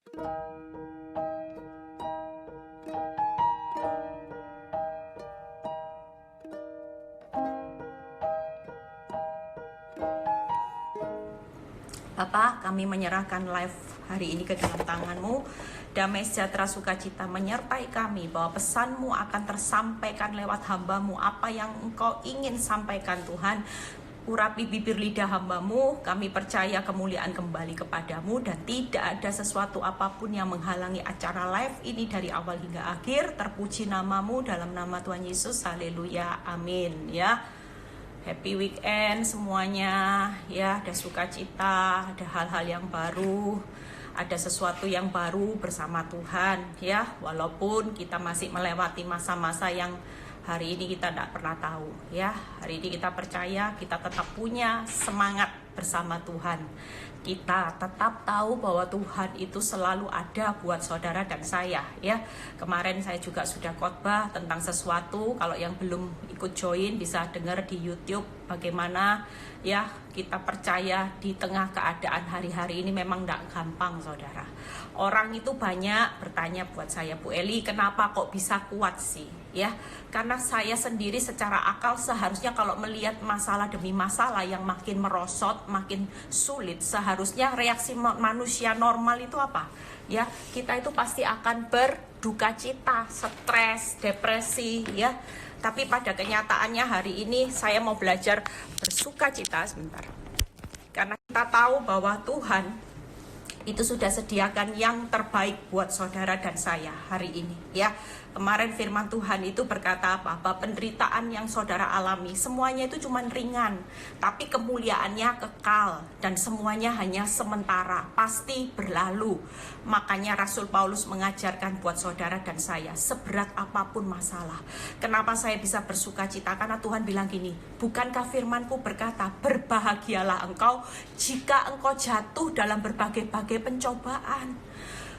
Bapa, kami menyerahkan live hari ini ke dalam tangan-Mu. Damai sejahtera sukacita menyertai kami, bahwa pesan-Mu akan tersampaikan lewat hamba-Mu. Apa yang Engkau ingin sampaikan, Tuhan, urapi bibir lidah hamba-Mu. Kami percaya kemuliaan kembali kepadamu, dan tidak ada sesuatu apapun yang menghalangi acara live ini dari awal hingga akhir. Terpuji nama-Mu, dalam nama Tuhan Yesus. Haleluya, amin. Ya, happy weekend semuanya. Ya, ada sukacita, ada hal-hal yang baru, ada sesuatu yang baru bersama Tuhan. Ya, walaupun kita masih melewati masa-masa yang hari ini kita tidak pernah tahu. Ya, hari ini kita percaya kita tetap punya semangat bersama Tuhan. Kita tetap tahu bahwa Tuhan itu selalu ada buat saudara dan saya. Ya, kemarin saya juga sudah khotbah tentang sesuatu. Kalau yang belum ikut join bisa dengar di YouTube bagaimana ya kita percaya di tengah keadaan hari-hari ini memang tidak gampang, saudara. Orang itu banyak bertanya buat saya, Bu Eli, kenapa kok bisa kuat sih? Ya, karena saya sendiri secara akal seharusnya kalau melihat masalah demi masalah yang makin merosot, makin sulit, seharusnya reaksi manusia normal itu apa? Ya, kita itu pasti akan berduka cita, stres, depresi, ya. Tapi pada kenyataannya hari ini saya mau belajar bersuka cita sebentar. Karena kita tahu bahwa Tuhan itu sudah sediakan yang terbaik buat saudara dan saya hari ini. Ya, kemarin firman Tuhan itu berkata apa? Bahwa penderitaan yang saudara alami semuanya itu cuma ringan, tapi kemuliaannya kekal dan semuanya hanya sementara, pasti berlalu. Makanya Rasul Paulus mengajarkan buat saudara dan saya, seberat apapun masalah. Kenapa saya bisa bersuka cita? Karena Tuhan bilang gini, bukankah firman-Ku berkata, berbahagialah engkau jika engkau jatuh dalam berbagai-bagai pencobaan.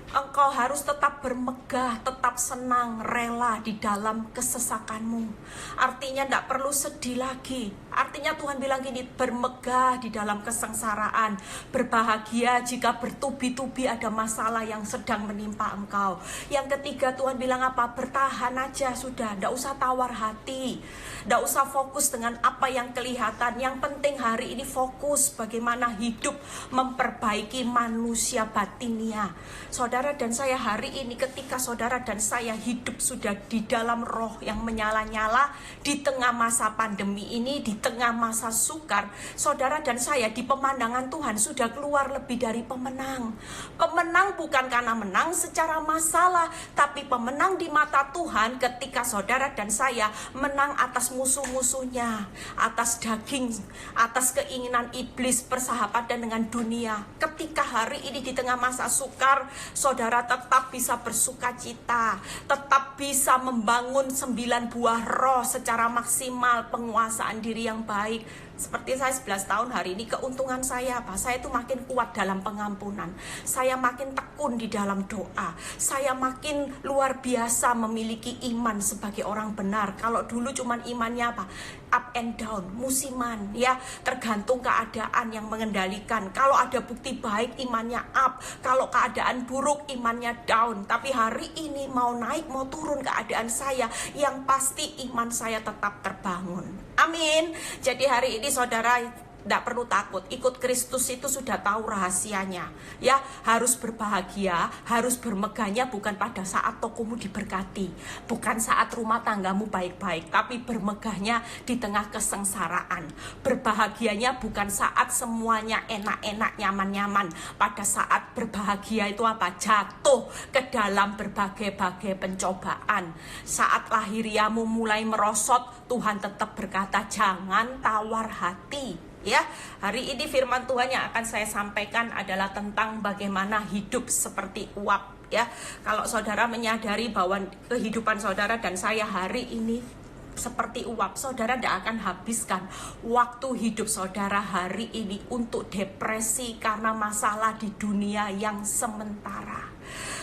Engkau harus tetap bermegah, tetap senang, rela di dalam kesesakanmu. Artinya tidak perlu sedih lagi. Artinya Tuhan bilang gini, bermegah di dalam kesengsaraan, berbahagia jika bertubi-tubi ada masalah yang sedang menimpa engkau. Yang ketiga Tuhan bilang apa? Bertahan aja sudah, tidak usah tawar hati, tidak usah fokus dengan apa yang kelihatan. Yang penting hari ini fokus bagaimana hidup memperbaiki manusia batinnya. Saudara dan saya hari ini, ketika saudara dan saya hidup sudah di dalam roh yang menyala-nyala, di tengah masa pandemi ini, di tengah masa sukar, saudara dan saya di pemandangan Tuhan sudah keluar lebih dari pemenang. Pemenang bukan karena menang secara masalah, tapi pemenang di mata Tuhan ketika saudara dan saya menang atas musuh-musuhnya, atas daging, atas keinginan iblis, persahabatan dengan dunia. Ketika hari ini di tengah masa sukar, saudara tetap bisa bersuka cita, tetap bisa membangun 9 buah roh secara maksimal, penguasaan diri yang baik. Seperti saya 11 tahun hari ini, keuntungan saya apa? Saya itu makin kuat dalam pengampunan. Saya makin tekun di dalam doa. Saya makin luar biasa memiliki iman sebagai orang benar. Kalau dulu cuman imannya apa? Up and down, musiman, ya, tergantung keadaan yang mengendalikan. Kalau ada bukti baik, imannya up. Kalau keadaan buruk, imannya down. Tapi hari ini mau naik, mau turun keadaan saya, yang pasti iman saya tetap terbangun. Amin. Jadi hari ini saudara tidak perlu takut, ikut Kristus itu sudah tahu rahasianya. Ya, harus berbahagia, harus bermegahnya bukan pada saat tokomu diberkati, bukan saat rumah tanggamu baik-baik, tapi bermegahnya di tengah kesengsaraan. Berbahagianya bukan saat semuanya enak-enak, nyaman-nyaman. Pada saat berbahagia itu apa? Jatuh ke dalam berbagai-bagai pencobaan. Saat lahiriamu mulai merosot, Tuhan tetap berkata, jangan tawar hati. Ya, hari ini firman Tuhan yang akan saya sampaikan adalah tentang bagaimana hidup seperti uap. Ya, kalau saudara menyadari bahwa kehidupan saudara dan saya hari ini seperti uap, saudara tidak akan habiskan waktu hidup saudara hari ini untuk depresi karena masalah di dunia yang sementara.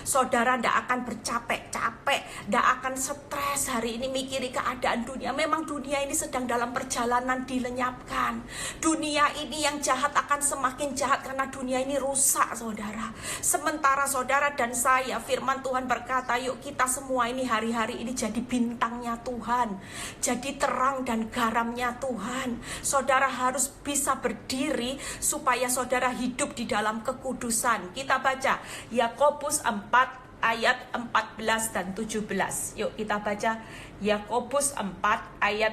Saudara tidak akan bercapek-capek, tidak akan stres hari ini mikiri keadaan dunia. Memang dunia ini sedang dalam perjalanan dilenyapkan. Dunia ini yang jahat akan semakin jahat karena dunia ini rusak, saudara. Sementara saudara dan saya, firman Tuhan berkata, yuk kita semua ini hari-hari ini jadi bintangnya Tuhan, jadi terang dan garamnya Tuhan. Saudara harus bisa berdiri supaya saudara hidup di dalam kekudusan. Kita baca Yakobus 4 ayat 14 dan 17. Yuk kita baca Yakobus 4 ayat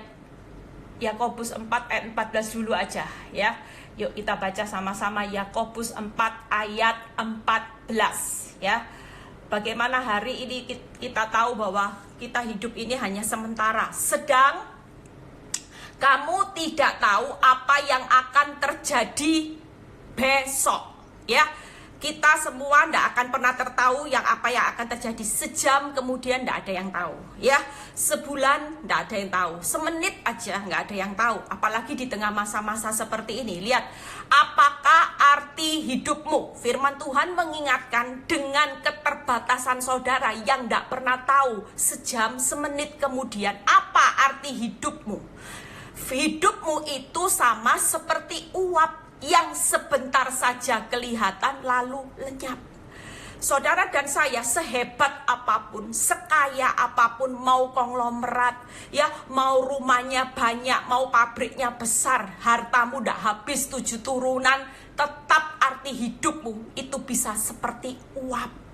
14 dulu aja ya. Yuk kita baca sama-sama Yakobus 4 ayat 14 ya. Bagaimana hari ini kita tahu bahwa kita hidup ini hanya sementara. Sedang kamu tidak tahu apa yang akan terjadi besok ya. Kita semua tidak akan pernah tertahu apa yang akan terjadi. Sejam kemudian tidak ada yang tahu ya. Sebulan tidak ada yang tahu. Semenit aja nggak ada yang tahu. Apalagi di tengah masa-masa seperti ini. Lihat, apakah arti hidupmu? Firman Tuhan mengingatkan dengan keterbatasan saudara yang tidak pernah tahu sejam, semenit kemudian apa arti hidupmu. Hidupmu itu sama seperti uap yang sebentar saja kelihatan lalu lenyap. Saudara dan saya, sehebat apapun, sekaya apapun, mau konglomerat ya, mau rumahnya banyak, mau pabriknya besar, hartamu udah habis 7 turunan, tetap arti hidupmu itu bisa seperti uap.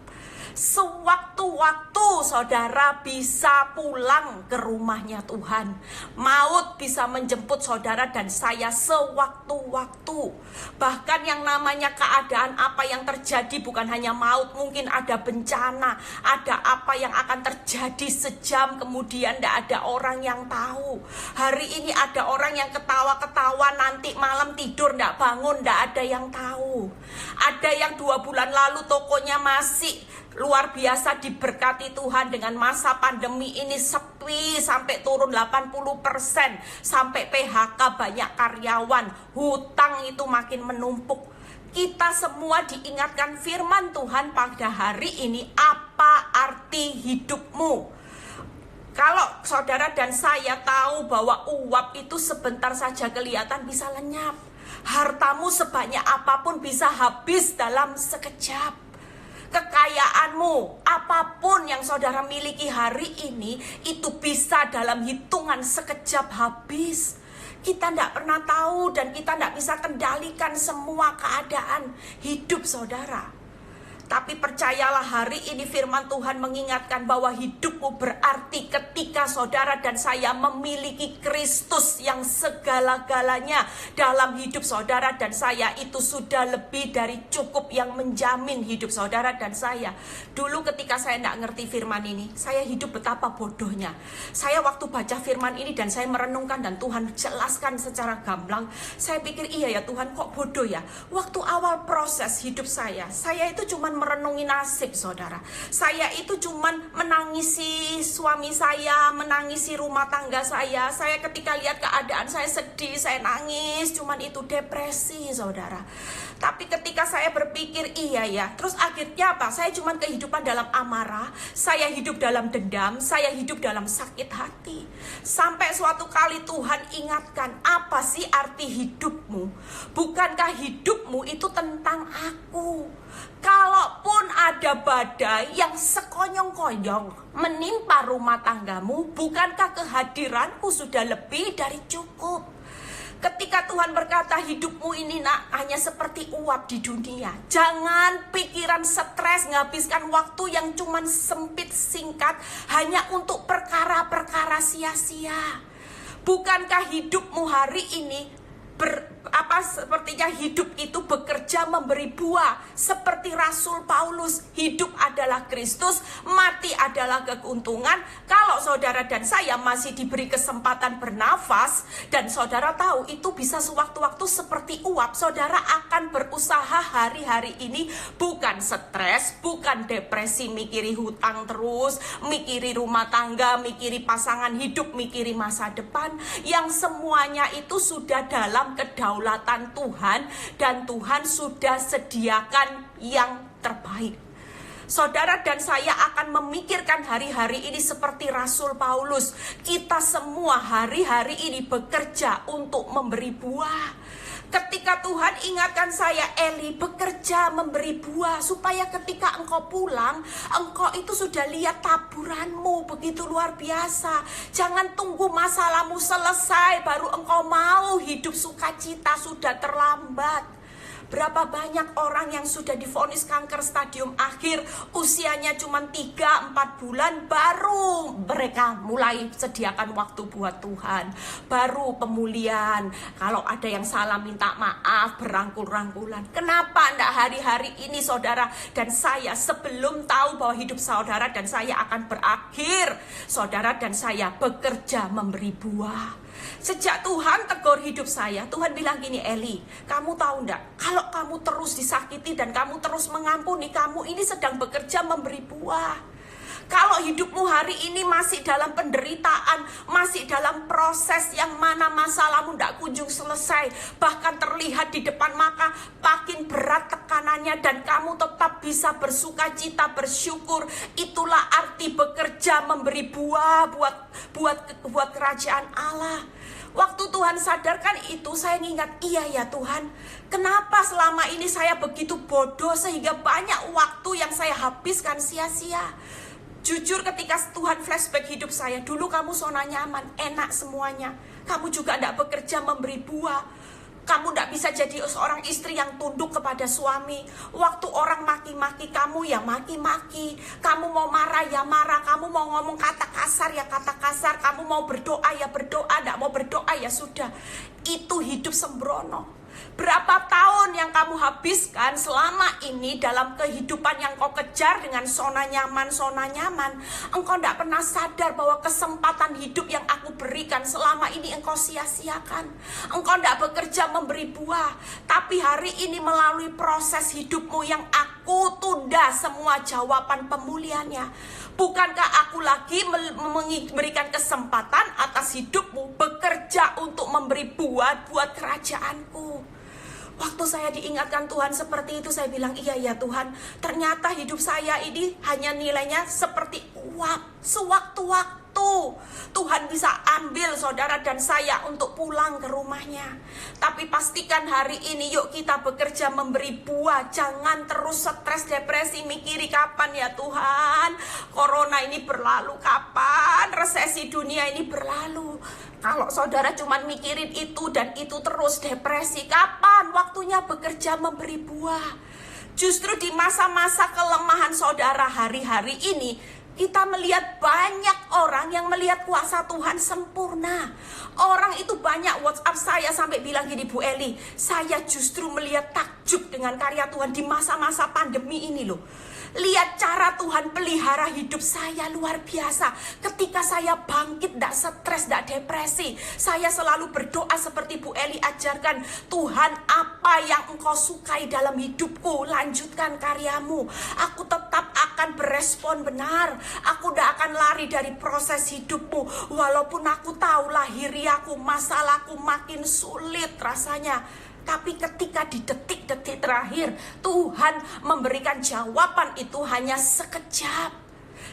Sewaktu-waktu saudara bisa pulang ke rumahnya Tuhan. Maut bisa menjemput saudara dan saya sewaktu-waktu. Bahkan yang namanya keadaan apa yang terjadi bukan hanya maut, mungkin ada bencana, ada apa yang akan terjadi sejam kemudian tidak ada orang yang tahu. Hari ini ada orang yang ketawa-ketawa, nanti malam tidur tidak bangun, tidak ada yang tahu. Ada yang 2 bulan lalu tokonya masih luar biasa diberkati Tuhan, dengan masa pandemi ini sepi sampai turun 80%, sampai PHK banyak karyawan, hutang itu makin menumpuk. Kita semua diingatkan firman Tuhan pada hari ini, apa arti hidupmu? Kalau saudara dan saya tahu bahwa uap itu sebentar saja kelihatan bisa lenyap. Hartamu sebanyak apapun bisa habis dalam sekejap. Kekayaanmu, apapun yang saudara miliki hari ini, itu bisa dalam hitungan sekejap habis. Kita tidak pernah tahu dan kita tidak bisa kendalikan semua keadaan hidup saudara. Tapi percayalah, hari ini firman Tuhan mengingatkan bahwa hidupmu berarti ketika saudara dan saya memiliki Kristus yang segala-galanya dalam hidup saudara dan saya. Itu sudah lebih dari cukup yang menjamin hidup saudara dan saya. Dulu ketika saya tidak ngerti firman ini, saya hidup betapa bodohnya. Saya waktu baca firman ini dan saya merenungkan dan Tuhan jelaskan secara gamblang, saya pikir iya ya Tuhan, kok bodoh ya. Waktu awal proses hidup saya itu cuma merenungi nasib saudara. Saya itu cuman menangisi suami saya, menangisi rumah tangga saya. Saya ketika lihat keadaan saya sedih, saya nangis, cuman itu depresi saudara. Tapi ketika saya berpikir iya ya, terus akhirnya apa? Saya cuman kehidupan dalam amarah, saya hidup dalam dendam, saya hidup dalam sakit hati. Sampai suatu kali Tuhan ingatkan, apa sih arti hidupmu? Bukankah hidupmu itu tentang aku? Kalaupun ada badai yang sekonyong-konyong menimpa rumah tanggamu, bukankah kehadiranku sudah lebih dari cukup? Ketika Tuhan berkata hidupmu ini nak hanya seperti uap di dunia, jangan pikiran stres, nghabiskan waktu yang cuman sempit singkat hanya untuk perkara-perkara sia-sia. Bukankah hidupmu hari ini sepertinya hidup itu bekerja memberi buah seperti Rasul Paulus. Hidup adalah Kristus, mati adalah keuntungan. Kalau saudara dan saya masih diberi kesempatan bernafas dan saudara tahu itu bisa sewaktu-waktu seperti uap, saudara akan berusaha hari-hari ini bukan stres, bukan depresi, mikiri hutang terus, mikiri rumah tangga, mikiri pasangan hidup, mikiri masa depan, yang semuanya itu sudah dalam kedaulatan Tuhan dan Tuhan sudah sediakan yang terbaik. Saudara dan saya akan memikirkan hari-hari ini seperti Rasul Paulus. Kita semua hari-hari ini bekerja untuk memberi buah. Ketika Tuhan ingatkan saya, Eli, bekerja memberi buah, supaya ketika engkau pulang, engkau itu sudah lihat taburanmu begitu luar biasa. Jangan tunggu masalahmu selesai baru engkau mau hidup sukacita, sudah terlambat. Berapa banyak orang yang sudah divonis kanker stadium akhir, usianya cuma 3-4 bulan, baru mereka mulai sediakan waktu buat Tuhan. Baru pemulihan, kalau ada yang salah minta maaf, berangkul-rangkulan. Kenapa enggak hari-hari ini saudara dan saya, sebelum tahu bahwa hidup saudara dan saya akan berakhir, saudara dan saya bekerja memberi buah. Sejak Tuhan tegur hidup saya, Tuhan bilang gini, Eli, kamu tahu enggak, kalau kamu terus disakiti dan kamu terus mengampuni, kamu ini sedang bekerja memberi buah. Kalau hidupmu hari ini masih dalam penderitaan, masih dalam proses yang mana masalahmu tidak kunjung selesai, bahkan terlihat di depan mata makin berat tekanannya, dan kamu tetap bisa bersuka cita, bersyukur, itulah arti bekerja memberi buah buat kerajaan Allah. Waktu Tuhan sadarkan itu, saya ingat, iya ya Tuhan, kenapa selama ini saya begitu bodoh sehingga banyak waktu yang saya habiskan sia-sia. Jujur ketika Tuhan flashback hidup saya, dulu kamu zona nyaman, enak semuanya. Kamu juga tidak bekerja memberi buah. Kamu tidak bisa jadi seorang istri yang tunduk kepada suami. Waktu orang maki-maki kamu, ya maki-maki. Kamu mau marah, ya marah. Kamu mau ngomong kata kasar, ya kata kasar. Kamu mau berdoa, ya berdoa. Tidak mau berdoa, ya sudah. Itu hidup sembrono. Berapa tahun yang kamu habiskan selama ini dalam kehidupan yang kau kejar dengan zona nyaman. Engkau tidak pernah sadar bahwa kesempatan hidup yang aku berikan selama ini engkau sia-siakan. Engkau tidak bekerja memberi buah. Tapi hari ini melalui proses hidupmu yang aku tunda semua jawaban pemulihannya. Bukankah aku lagi memberikan kesempatan atas hidupmu bekerja untuk memberi buah buat kerajaanku? Waktu saya diingatkan Tuhan seperti itu, saya bilang, iya ya Tuhan, ternyata hidup saya ini hanya nilainya seperti uap. Sewaktu-waktu Tuhan bisa ambil saudara dan saya untuk pulang ke rumahnya. Tapi pastikan hari ini yuk kita bekerja memberi buah. Jangan terus stres, depresi, mikiri kapan ya Tuhan corona ini berlalu, kapan resesi dunia ini berlalu. Kalau saudara cuma mikirin itu dan itu terus, depresi, kapan waktunya bekerja memberi buah? Justru di masa-masa kelemahan saudara hari-hari ini, kita melihat banyak orang yang melihat kuasa Tuhan sempurna. Orang itu banyak WhatsApp saya sampai bilang gini, Bu Eli, saya justru melihat takjub dengan karya Tuhan di masa-masa pandemi ini loh. Lihat cara Tuhan pelihara hidup saya luar biasa. Ketika saya bangkit, tidak stres, tidak depresi, saya selalu berdoa seperti Bu Eli ajarkan, Tuhan, apa yang engkau sukai dalam hidupku, lanjutkan karyamu. Aku tetap akan berespon benar. Aku tidak akan lari dari proses hidupmu. Walaupun aku tahu lahiriaku, masalahku makin sulit rasanya. Tapi ketika di detik-detik terakhir Tuhan memberikan jawaban itu hanya sekejap.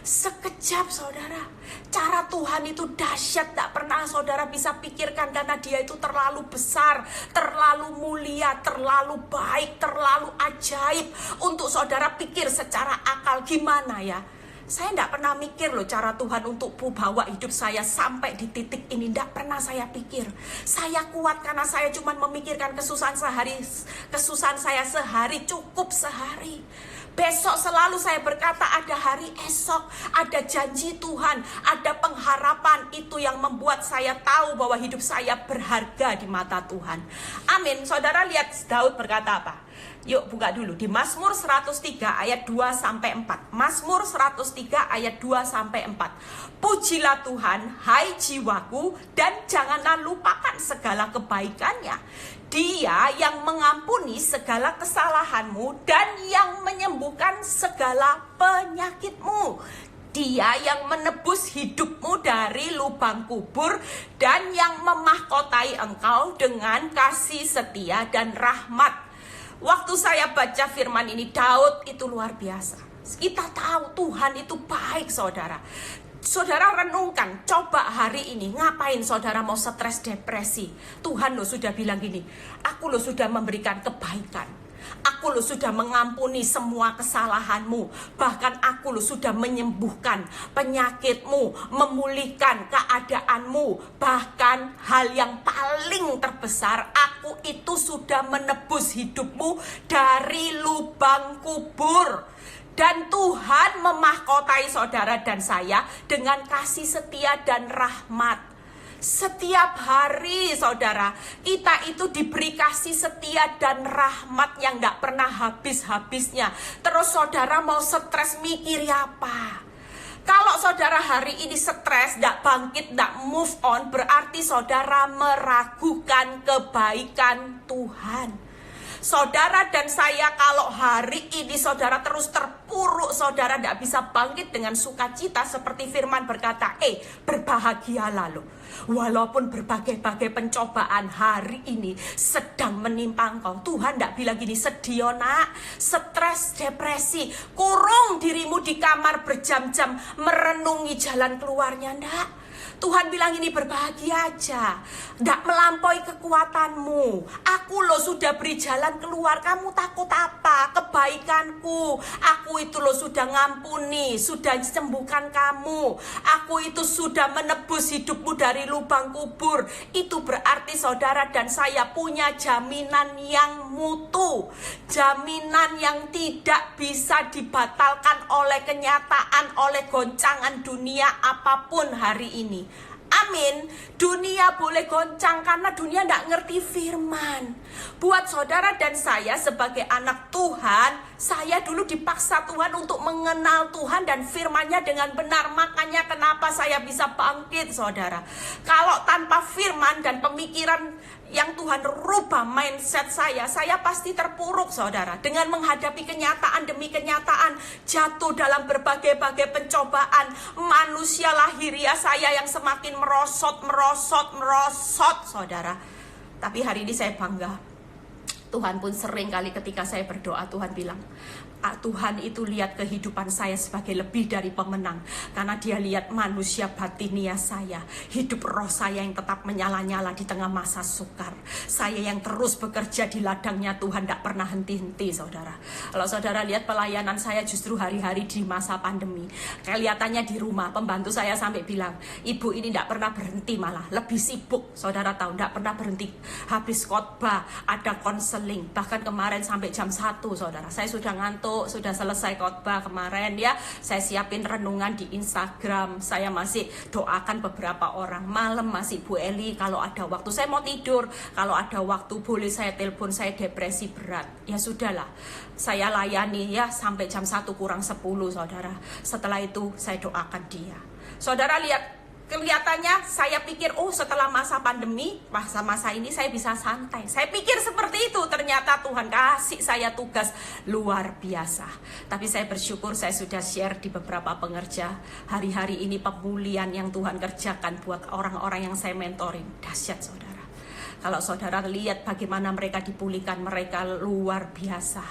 Sekejap saudara. Cara Tuhan itu dahsyat, tak pernah saudara bisa pikirkan, karena dia itu terlalu besar, terlalu mulia, terlalu baik, terlalu ajaib untuk saudara pikir secara akal. Gimana ya? Saya tidak pernah mikir loh cara Tuhan untuk bawa hidup saya sampai di titik ini. Tidak pernah saya pikir. Saya kuat karena saya cuma memikirkan kesusahan saya sehari, cukup sehari. Besok selalu saya berkata ada hari esok, ada janji Tuhan, ada pengharapan. Itu yang membuat saya tahu bahwa hidup saya berharga di mata Tuhan. Amin. Saudara lihat Daud berkata apa? Yuk buka dulu di Mazmur 103 ayat 2-4. Mazmur 103 ayat 2-4. Pujilah Tuhan, hai jiwaku, dan janganlah lupakan segala kebaikannya. Dia yang mengampuni segala kesalahanmu dan yang menyembuhkan segala penyakitmu. Dia yang menebus hidupmu dari lubang kubur dan yang memahkotai engkau dengan kasih setia dan rahmat. Waktu saya baca firman ini, Daud itu luar biasa. Kita tahu Tuhan itu baik, saudara. Saudara renungkan, coba hari ini ngapain saudara mau stres depresi. Tuhan lo sudah bilang gini, aku lo sudah memberikan kebaikan. Aku lo sudah mengampuni semua kesalahanmu. Bahkan aku lo sudah menyembuhkan penyakitmu, memulihkan keadaanmu. Bahkan hal yang paling terbesar, aku itu sudah menebus hidupmu dari lubang kubur. Dan Tuhan memahkotai saudara dan saya dengan kasih setia dan rahmat. Setiap hari saudara, kita itu diberi kasih setia dan rahmat yang gak pernah habis-habisnya. Terus saudara mau stres mikir apa? Kalau saudara hari ini stres, gak bangkit, gak move on, berarti saudara meragukan kebaikan Tuhan. Saudara dan saya, kalau hari ini saudara terus terpuruk, saudara tidak bisa bangkit dengan sukacita seperti firman berkata, berbahagialah lo. Walaupun berbagai-bagai pencobaan hari ini sedang menimpa engkau. Tuhan tidak bilang gini, sedih nak, stres, depresi, kurung dirimu di kamar berjam-jam merenungi jalan keluarnya, enggak. Tuhan bilang ini berbahagia aja, tidak melampaui kekuatanmu. Aku lo sudah beri jalan keluar, kamu takut apa? Kebaikanku, aku itu lo sudah ngampuni, sudah sembuhkan kamu. Aku itu sudah menebus hidupmu dari lubang kubur. Itu berarti saudara dan saya punya jaminan yang mutu, jaminan yang tidak bisa dibatalkan oleh kenyataan, oleh goncangan dunia apapun hari ini. Amin. Dunia boleh goncang karena dunia tidak ngerti firman. Buat saudara dan saya sebagai anak Tuhan, saya dulu dipaksa Tuhan untuk mengenal Tuhan dan firman-Nya dengan benar. Makanya kenapa saya bisa bangkit, saudara. Kalau tanpa firman dan pemikiran yang Tuhan rubah mindset saya pasti terpuruk, saudara. Dengan menghadapi kenyataan demi kenyataan, jatuh dalam berbagai-bagai pencobaan. Manusia lahiriah saya yang semakin merosot, saudara. Tapi hari ini saya bangga. Tuhan pun sering kali ketika saya berdoa, Tuhan bilang, Tuhan itu lihat kehidupan saya sebagai lebih dari pemenang. Karena dia lihat manusia batinia saya, hidup roh saya yang tetap menyala-nyala di tengah masa sukar. Saya yang terus bekerja di ladangnya Tuhan, tidak pernah henti-henti, saudara. Kalau saudara lihat pelayanan saya justru hari-hari di masa pandemi, kelihatannya di rumah, pembantu saya sampai bilang, ibu ini tidak pernah berhenti, malah lebih sibuk. Saudara tahu, tidak pernah berhenti. Habis khotbah, ada konseling. Bahkan kemarin sampai jam 1, saudara. Saya sudah ngantuk, sudah selesai khotbah kemarin ya, saya siapin renungan di Instagram, saya masih doakan beberapa orang. Malam masih Bu Eli, kalau ada waktu saya mau tidur, kalau ada waktu boleh saya telepon, saya depresi berat. Ya sudahlah, saya layani ya sampai jam 1 kurang 10, saudara. Setelah itu saya doakan dia. Saudara lihat, kelihatannya saya pikir, setelah masa pandemi, masa-masa ini saya bisa santai. Saya pikir seperti itu, ternyata Tuhan kasih saya tugas luar biasa. Tapi saya bersyukur saya sudah share di beberapa pengerja. Hari-hari ini pemulihan yang Tuhan kerjakan buat orang-orang yang saya mentoring. Dahsyat, saudara. Kalau saudara lihat bagaimana mereka dipulihkan, mereka luar biasa.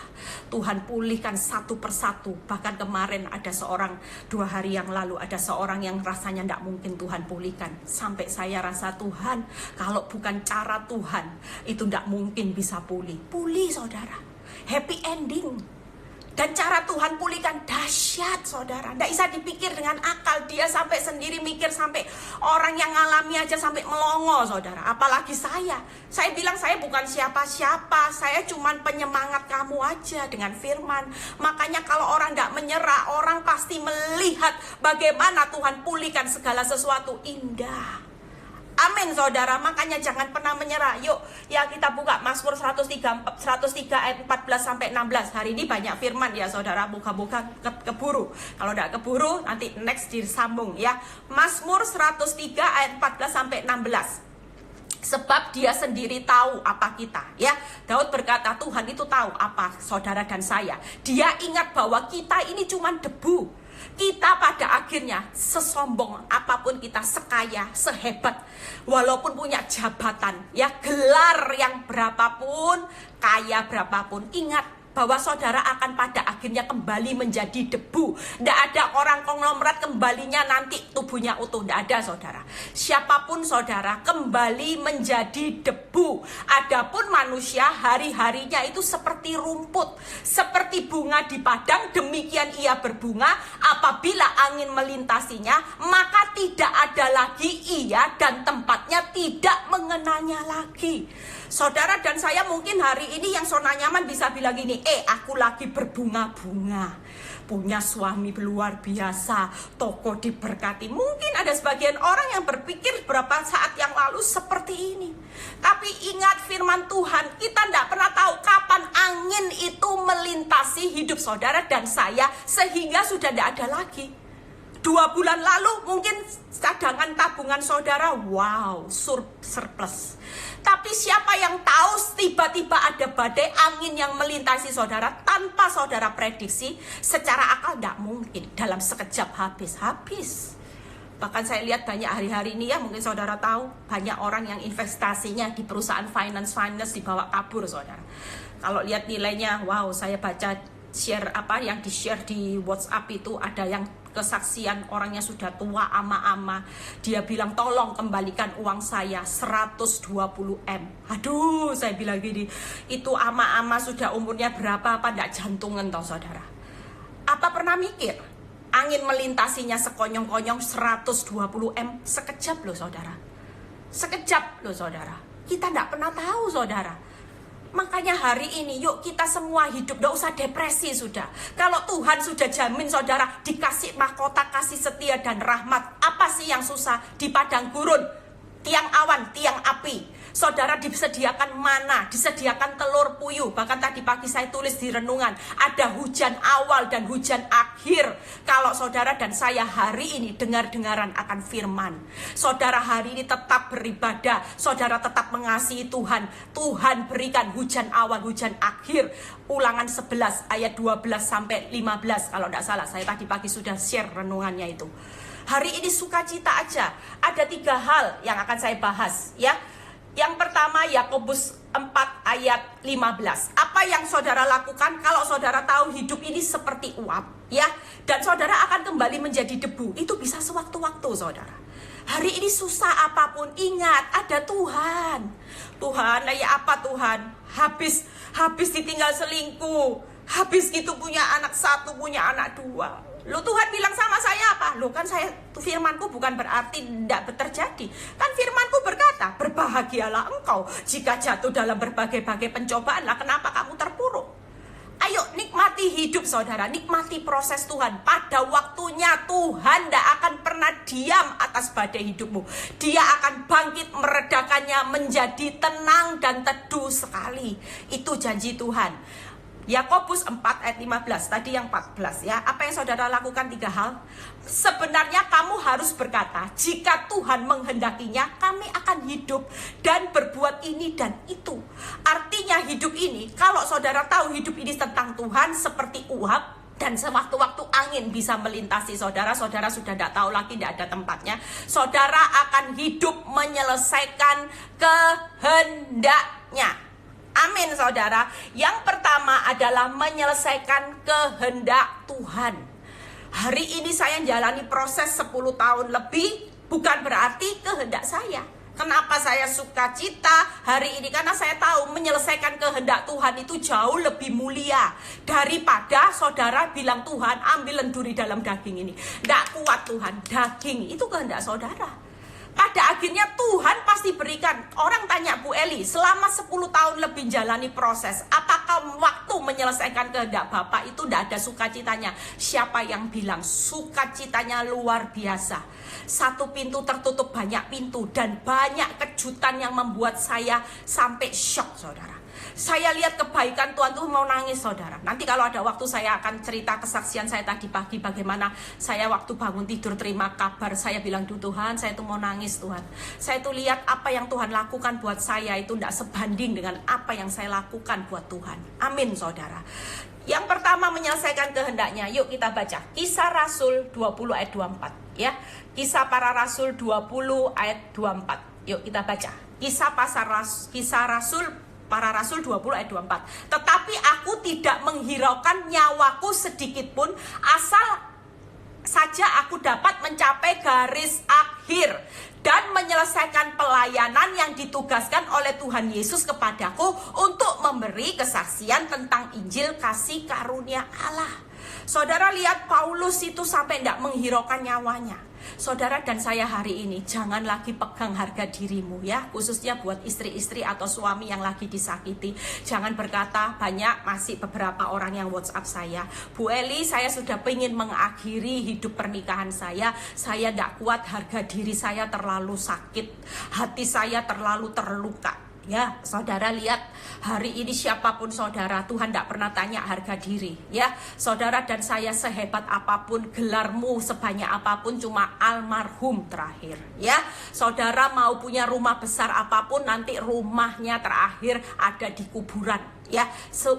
Tuhan pulihkan satu persatu. Bahkan kemarin ada seorang, 2 hari yang lalu, ada seorang yang rasanya tidak mungkin Tuhan pulihkan. Sampai saya rasa, Tuhan, kalau bukan cara Tuhan, itu tidak mungkin bisa pulih. Pulih, saudara. Happy ending. Dan cara Tuhan pulihkan dahsyat, saudara. Tidak bisa dipikir dengan akal. Dia sampai sendiri mikir, sampai orang yang ngalami aja sampai melongo, saudara. Apalagi saya. Saya bilang saya bukan siapa-siapa. Saya cuman penyemangat kamu aja dengan firman. Makanya kalau orang tidak menyerah, orang pasti melihat bagaimana Tuhan pulihkan segala sesuatu indah. Amin, saudara. Makanya jangan pernah menyerah. Yuk, ya kita buka Mazmur 103 ayat 14 sampai 16. Hari ini banyak firman ya, saudara. Buka-buka keburu. Kalau tidak keburu, nanti next disambung ya. Mazmur 103 ayat 14 sampai 16. Sebab dia sendiri tahu apa kita, ya. Daud berkata, Tuhan itu tahu apa saudara dan saya. Dia ingat bahwa kita ini cuma debu. Kita pada akhirnya sesombong apapun kita, sekaya, sehebat, walaupun punya jabatan, ya gelar yang berapapun, kaya berapapun, ingat bahwa saudara akan pada akhirnya kembali menjadi debu. Tidak ada orang konglomerat kembalinya nanti tubuhnya utuh. Tidak ada, saudara. Siapapun saudara kembali menjadi debu. Adapun manusia hari-harinya itu seperti rumput, seperti bunga di padang, demikian ia berbunga. Apabila angin melintasinya, maka tidak ada lagi ia dan tempatnya tidak mengenalnya lagi. Saudara dan saya mungkin hari ini yang zona nyaman bisa bilang gini, aku lagi berbunga-bunga, punya suami luar biasa, toko diberkati. Mungkin ada sebagian orang yang berpikir beberapa saat yang lalu seperti ini. Tapi ingat firman Tuhan, kita tidak pernah tahu kapan angin itu melintasi hidup saudara dan saya sehingga sudah tidak ada lagi. 2 bulan lalu mungkin cadangan tabungan saudara, wow, surplus. Tapi siapa yang tahu tiba-tiba ada badai angin yang melintasi saudara tanpa saudara prediksi, secara akal tidak mungkin dalam sekejap habis. Bahkan saya lihat banyak hari-hari ini ya, mungkin saudara tahu banyak orang yang investasinya di perusahaan finance dibawa kabur saudara. Kalau lihat nilainya, wow, saya baca share apa yang di-share di WhatsApp itu ada yang kesaksian orangnya sudah tua ama-ama. Dia bilang tolong kembalikan uang saya 120M. Aduh, saya bilang gini, itu ama-ama sudah umurnya berapa apa enggak jantungan toh saudara. Apa pernah mikir angin melintasinya sekonyong-konyong 120M sekejap loh saudara. Sekejap loh saudara. Kita enggak pernah tahu saudara. Makanya hari ini yuk kita semua hidup, gak usah depresi sudah. Kalau Tuhan sudah jamin saudara dikasih mahkota kasih setia dan rahmat, apa sih yang susah? Di padang gurun, tiang awan, tiang api, saudara disediakan mana, disediakan telur puyuh. Bahkan tadi pagi saya tulis di renungan, ada hujan awal dan hujan akhir. Kalau saudara dan saya hari ini dengar-dengaran akan firman, saudara hari ini tetap beribadah, saudara tetap mengasihi Tuhan, Tuhan berikan hujan awal, hujan akhir. Ulangan 11 ayat 12 sampai 15 kalau tidak salah, saya tadi pagi sudah share renungannya itu. Hari ini sukacita aja. Ada 3 hal yang akan saya bahas ya. Yang pertama Yakobus 4 ayat 15. Apa yang saudara lakukan kalau saudara tahu hidup ini seperti uap ya, dan saudara akan kembali menjadi debu. Itu bisa sewaktu-waktu saudara. Hari ini susah apapun, ingat ada Tuhan. Tuhan, ya apa Tuhan? Habis ditinggal selingkuh, habis gitu punya anak 1, punya anak 2. Loh Tuhan bilang sama saya apa? Loh kan saya, firmanku bukan berarti tidak terjadi. Kan firmanku berkata, berbahagialah engkau jika jatuh dalam berbagai-bagai pencobaan. Lah kenapa kamu terpuruk? Ayo nikmati hidup saudara, nikmati proses Tuhan. Pada waktunya Tuhan tidak akan pernah diam atas badai hidupmu. Dia akan bangkit meredakannya menjadi tenang dan teduh sekali. Itu janji Tuhan. Yakobus 4 ayat 15, tadi yang 14 ya. Apa yang saudara lakukan? 3 hal. Sebenarnya kamu harus berkata, jika Tuhan menghendakinya, kami akan hidup dan berbuat ini dan itu. Artinya hidup ini, kalau saudara tahu hidup ini tentang Tuhan seperti uap, dan sewaktu-waktu angin bisa melintasi saudara, saudara sudah tidak tahu lagi, tidak ada tempatnya. Saudara akan hidup menyelesaikan kehendaknya. Amin saudara. Yang pertama adalah menyelesaikan kehendak Tuhan. Hari ini saya jalani proses 10 tahun lebih, bukan berarti kehendak saya. Kenapa saya sukacita hari ini? Karena saya tahu menyelesaikan kehendak Tuhan itu jauh lebih mulia daripada saudara bilang Tuhan ambil duri dalam daging ini. Tidak kuat Tuhan, daging itu kehendak saudara. Pada akhirnya Tuhan pasti berikan. Orang tanya Bu Eli, selama 10 tahun lebih jalani proses, apakah waktu menyelesaikan kehendak Bapak itu tidak ada sukacitanya? Siapa yang bilang? Sukacitanya luar biasa. 1 pintu tertutup banyak pintu, dan banyak kejutan yang membuat saya sampai shock saudara. Saya lihat kebaikan Tuhan tuh mau nangis saudara. Nanti kalau ada waktu saya akan cerita kesaksian saya tadi pagi, bagaimana saya waktu bangun tidur terima kabar, saya bilang Tuhan saya tuh mau nangis Tuhan. Saya tuh lihat apa yang Tuhan lakukan buat saya itu tidak sebanding dengan apa yang saya lakukan buat Tuhan. Amin saudara. Yang pertama menyelesaikan kehendaknya. Yuk kita baca Kisah Rasul 20 ayat 24 ya. Kisah para Rasul 20 ayat 24. Yuk kita baca. Kisah Rasul para Rasul 20 ayat 24. Tetapi aku tidak menghiraukan nyawaku sedikit pun, asal saja aku dapat mencapai garis akhir dan menyelesaikan pelayanan yang ditugaskan oleh Tuhan Yesus kepadaku untuk memberi kesaksian tentang Injil kasih karunia Allah. Saudara lihat, Paulus itu sampai tidak menghiraukan nyawanya. Saudara dan saya hari ini jangan lagi pegang harga dirimu ya, khususnya buat istri-istri atau suami yang lagi disakiti. Jangan berkata, banyak masih beberapa orang yang WhatsApp saya, Bu Eli, saya sudah pengen mengakhiri hidup pernikahan saya tidak kuat, harga diri saya terlalu sakit, hati saya terlalu terluka. Ya, saudara lihat, hari ini siapapun saudara, Tuhan tidak pernah tanya harga diri. Ya, saudara dan saya sehebat apapun, gelarmu sebanyak apapun, cuma almarhum terakhir. Ya, saudara mau punya rumah besar apapun, nanti rumahnya terakhir ada di kuburan. Ya,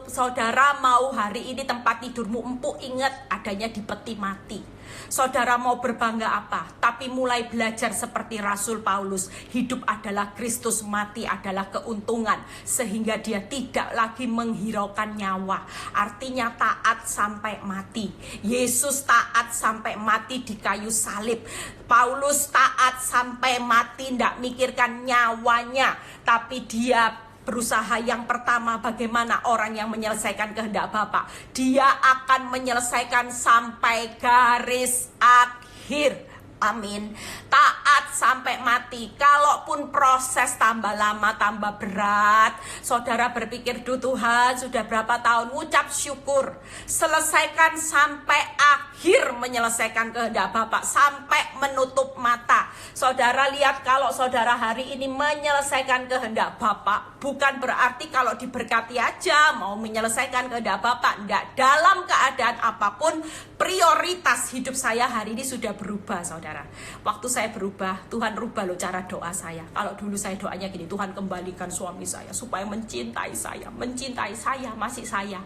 saudara mau hari ini tempat tidurmu empuk, ingat adanya di peti mati. Saudara mau berbangga apa? Tapi mulai belajar seperti Rasul Paulus. Hidup adalah Kristus, mati adalah keuntungan. Sehingga dia tidak lagi menghiraukan nyawa. Artinya taat sampai mati. Yesus taat sampai mati di kayu salib. Paulus taat sampai mati, tidak mikirkan nyawanya. Tapi dia berusaha yang pertama, bagaimana orang yang menyelesaikan kehendak Bapa. Dia akan menyelesaikan sampai garis akhir. Amin. Taat sampai mati. Kalaupun proses tambah lama, tambah berat, saudara berpikir, duh Tuhan, sudah berapa tahun, ucap syukur. Selesaikan sampai akhir menyelesaikan kehendak Bapa, sampai menutup mata. Saudara lihat, kalau saudara hari ini menyelesaikan kehendak Bapa, bukan berarti kalau diberkati aja mau menyelesaikan kehendak Bapa. Enggak, dalam keadaan apapun, prioritas hidup saya hari ini sudah berubah, saudara. Waktu saya berubah, Tuhan rubah loh cara doa saya. Kalau dulu saya doanya gini, Tuhan kembalikan suami saya supaya mencintai saya, masih saya.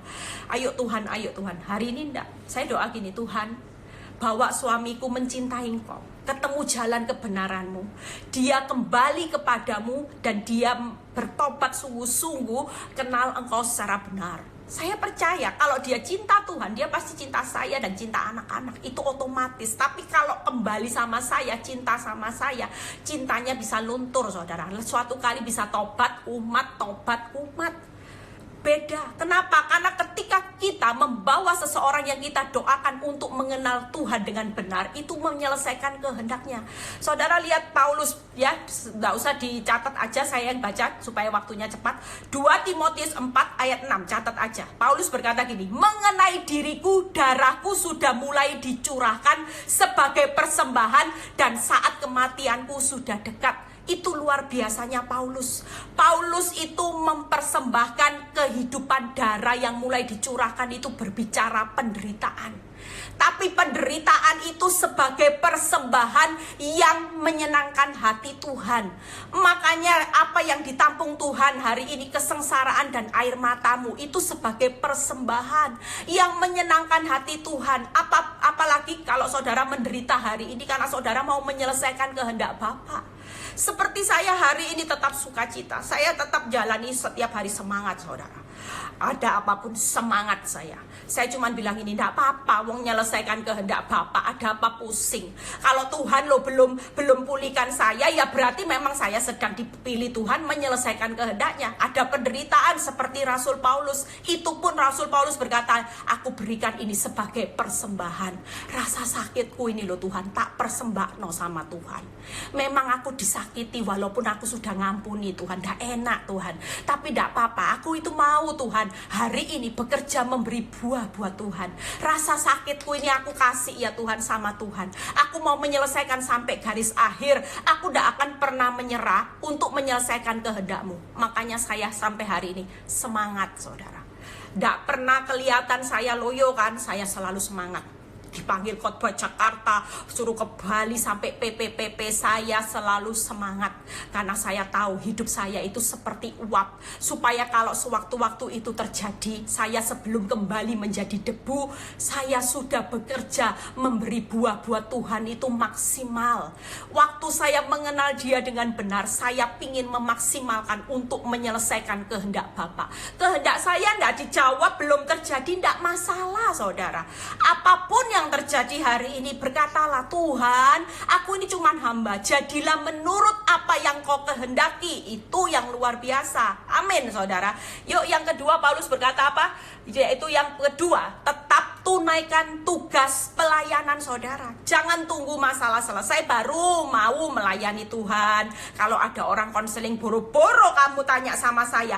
Ayo Tuhan, ayo Tuhan. Hari ini enggak, saya doa gini, Tuhan, bawa suamiku mencintai Engkau, ketemu jalan kebenaranmu, dia kembali kepadamu, dan dia bertobat sungguh-sungguh, kenal Engkau secara benar. Saya percaya kalau dia cinta Tuhan, dia pasti cinta saya dan cinta anak-anak, itu otomatis. Tapi kalau kembali sama saya, cinta sama saya, cintanya bisa luntur, saudara. Suatu kali bisa tobat umat. Beda. Kenapa? Karena ketika kita membawa seseorang yang kita doakan untuk mengenal Tuhan dengan benar, itu menyelesaikan kehendaknya. Saudara lihat Paulus ya, nggak usah dicatat aja, saya yang baca supaya waktunya cepat. 2 Timotius 4 ayat 6, catat aja. Paulus berkata gini, mengenai diriku, darahku sudah mulai dicurahkan sebagai persembahan dan saat kematianku sudah dekat. Itu luar biasanya Paulus. Paulus itu mempersembahkan kehidupan darah yang mulai dicurahkan, itu berbicara penderitaan. Tapi penderitaan itu sebagai persembahan yang menyenangkan hati Tuhan. Makanya apa yang ditampung Tuhan hari ini, kesengsaraan dan air matamu, itu sebagai persembahan yang menyenangkan hati Tuhan. Apalagi kalau saudara menderita hari ini karena saudara mau menyelesaikan kehendak Bapa. Seperti saya hari ini tetap sukacita, saya tetap jalani setiap hari semangat, saudara. Ada apapun semangat saya. Saya cuma bilang ini, enggak apa-apa, wong nyelesaikan kehendak Bapa, ada apa pusing. Kalau Tuhan lo belum pulihkan saya, ya berarti memang saya sedang dipilih Tuhan menyelesaikan kehendaknya. Ada penderitaan seperti Rasul Paulus, itu pun Rasul Paulus berkata, aku berikan ini sebagai persembahan. Rasa sakitku ini lo Tuhan, tak persembahno sama Tuhan. Memang aku disakiti walaupun aku sudah ngampuni Tuhan, enggak enak Tuhan. Tapi enggak apa-apa, aku itu mau Tuhan hari ini bekerja memberi buah buat Tuhan. Rasa sakitku ini aku kasih ya Tuhan sama Tuhan. Aku mau menyelesaikan sampai garis akhir. Aku tidak akan pernah menyerah untuk menyelesaikan kehendak-Mu. Makanya saya sampai hari ini semangat, saudara. Tidak pernah kelihatan saya loyo kan, saya selalu semangat. dipanggil khotbah Jakarta, suruh ke Bali sampai PPPP, saya selalu semangat karena saya tahu hidup saya itu seperti uap, supaya kalau sewaktu-waktu itu terjadi, saya sebelum kembali menjadi debu, saya sudah bekerja memberi buah buat Tuhan itu maksimal. Waktu saya mengenal Dia dengan benar, saya ingin memaksimalkan untuk menyelesaikan kehendak Bapa. Kehendak saya tidak dijawab, belum terjadi, tidak masalah saudara. Apapun yang terjadi hari ini, berkatalah, Tuhan, aku ini cuma hamba, jadilah menurut apa yang kau kehendaki. Itu yang luar biasa. Amin saudara. Yuk yang kedua, Paulus berkata apa? Yaitu yang kedua, tetap tunaikan tugas pelayanan saudara. Jangan tunggu masalah selesai baru mau melayani Tuhan. Kalau ada orang konseling boro-boro kamu tanya sama saya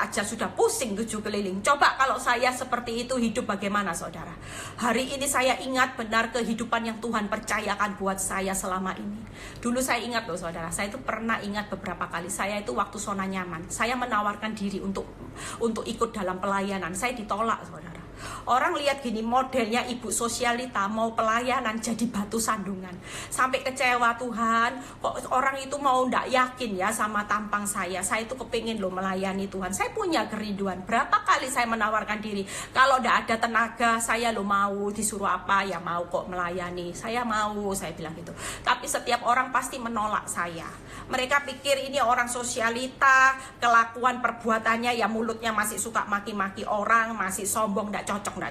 aja sudah pusing 7 keliling. Coba kalau saya seperti itu hidup bagaimana saudara? Hari ini saya ingat benar kehidupan yang Tuhan percayakan buat saya selama ini. Dulu saya ingat loh saudara, saya itu pernah ingat beberapa kali, saya itu waktu zona nyaman, saya menawarkan diri untuk ikut dalam pelayanan, saya ditolak saudara. Orang lihat gini, modelnya ibu sosialita mau pelayanan jadi batu sandungan. Sampai kecewa, Tuhan, kok orang itu mau ndak yakin ya sama tampang saya. Saya itu kepingin loh melayani Tuhan. Saya punya kerinduan. Berapa kali saya menawarkan diri. Kalau ndak ada tenaga, saya lo mau disuruh apa ya mau kok melayani. Saya mau, saya bilang gitu. Tapi setiap orang pasti menolak saya. Mereka pikir ini orang sosialita, kelakuan perbuatannya ya mulutnya masih suka maki-maki orang, masih sombong, ndak cocok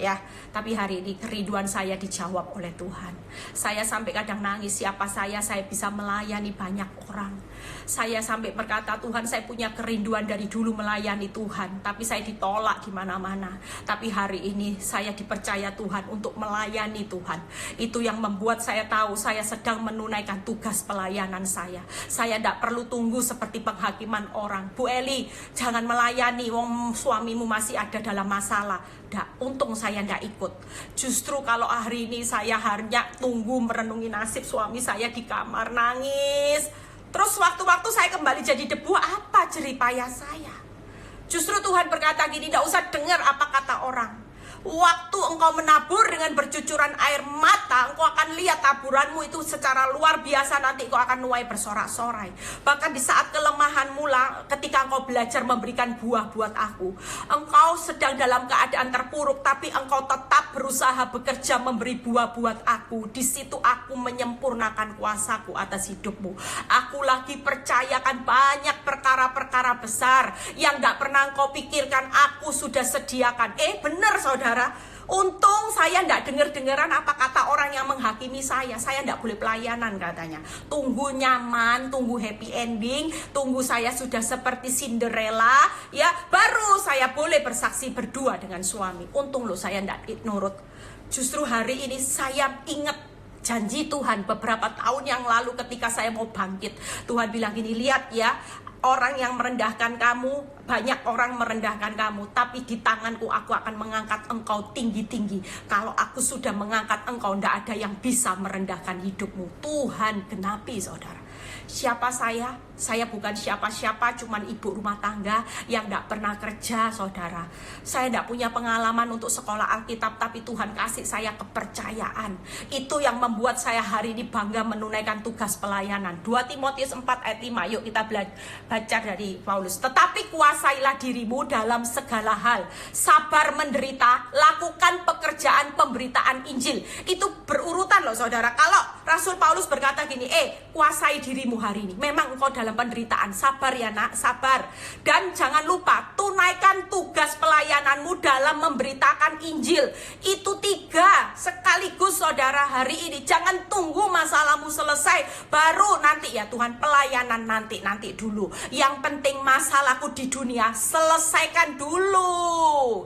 ya. Tapi hari ini kerinduan saya dijawab oleh Tuhan. Saya sampai kadang nangis, siapa saya bisa melayani banyak orang. Saya sampai berkata, Tuhan, saya punya kerinduan dari dulu melayani Tuhan, tapi saya ditolak di mana-mana. Tapi hari ini saya dipercaya Tuhan untuk melayani Tuhan. Itu yang membuat saya tahu saya sedang menunaikan tugas pelayanan saya. Saya tidak perlu tunggu seperti penghakiman orang. Bu Eli, jangan melayani, wong suamimu masih ada dalam masalah. Untung saya tidak ikut. Justru kalau hari ini saya hanya tunggu merenungi nasib suami saya di kamar nangis. Terus waktu-waktu saya kembali jadi debu, apa jeripaya saya? Justru Tuhan berkata gini, tidak usah dengar apa kata orang. Waktu engkau menabur dengan bercucuran air mata, engkau akan lihat taburanmu itu secara luar biasa. Nanti engkau akan nuai bersorak-sorai. Bahkan di saat kelemahanmu lah, ketika engkau belajar memberikan buah buat aku, engkau sedang dalam keadaan terpuruk, tapi engkau tetap berusaha bekerja memberi buah buat aku. Di situ aku menyempurnakan kuasaku atas hidupmu. Aku lagi percayakan banyak perkara-perkara besar yang gak pernah engkau pikirkan, aku sudah sediakan. Benar saudara. Untung saya tidak dengar-dengaran apa kata orang yang menghakimi saya. Saya tidak boleh pelayanan katanya. Tunggu nyaman, tunggu happy ending, tunggu saya sudah seperti Cinderella, ya baru saya boleh bersaksi berdua dengan suami. Untung loh saya tidak nurut. Justru hari ini saya ingat janji Tuhan beberapa tahun yang lalu ketika saya mau bangkit. Tuhan bilang gini, lihat ya, orang yang merendahkan kamu, banyak orang merendahkan kamu, tapi di tanganku aku akan mengangkat engkau tinggi-tinggi. Kalau aku sudah mengangkat engkau, tidak ada yang bisa merendahkan hidupmu. Tuhan genapi saudara. Siapa saya? Saya bukan siapa-siapa, cuman ibu rumah tangga yang tidak pernah kerja saudara. Saya tidak punya pengalaman untuk sekolah Alkitab, tapi Tuhan kasih saya kepercayaan. Itu yang membuat saya hari ini bangga menunaikan tugas pelayanan. 2 Timotius 4 ayat 5, yuk kita baca dari Paulus. Tetapi kuasailah dirimu dalam segala hal, sabar menderita, lakukan pekerjaan pemberitaan Injil. Itu berurutan loh saudara. Kalau Rasul Paulus berkata gini, kuasai dirimu hari ini. Memang engkau dalam penderitaan, sabar ya nak, sabar. Dan jangan lupa, tunaikan tugas pelayananmu dalam memberitakan Injil. Itu 3 sekaligus saudara hari ini. Jangan tunggu masalahmu selesai, baru nanti ya Tuhan pelayanan nanti dulu. Yang penting masalahku di dunia, selesaikan dulu.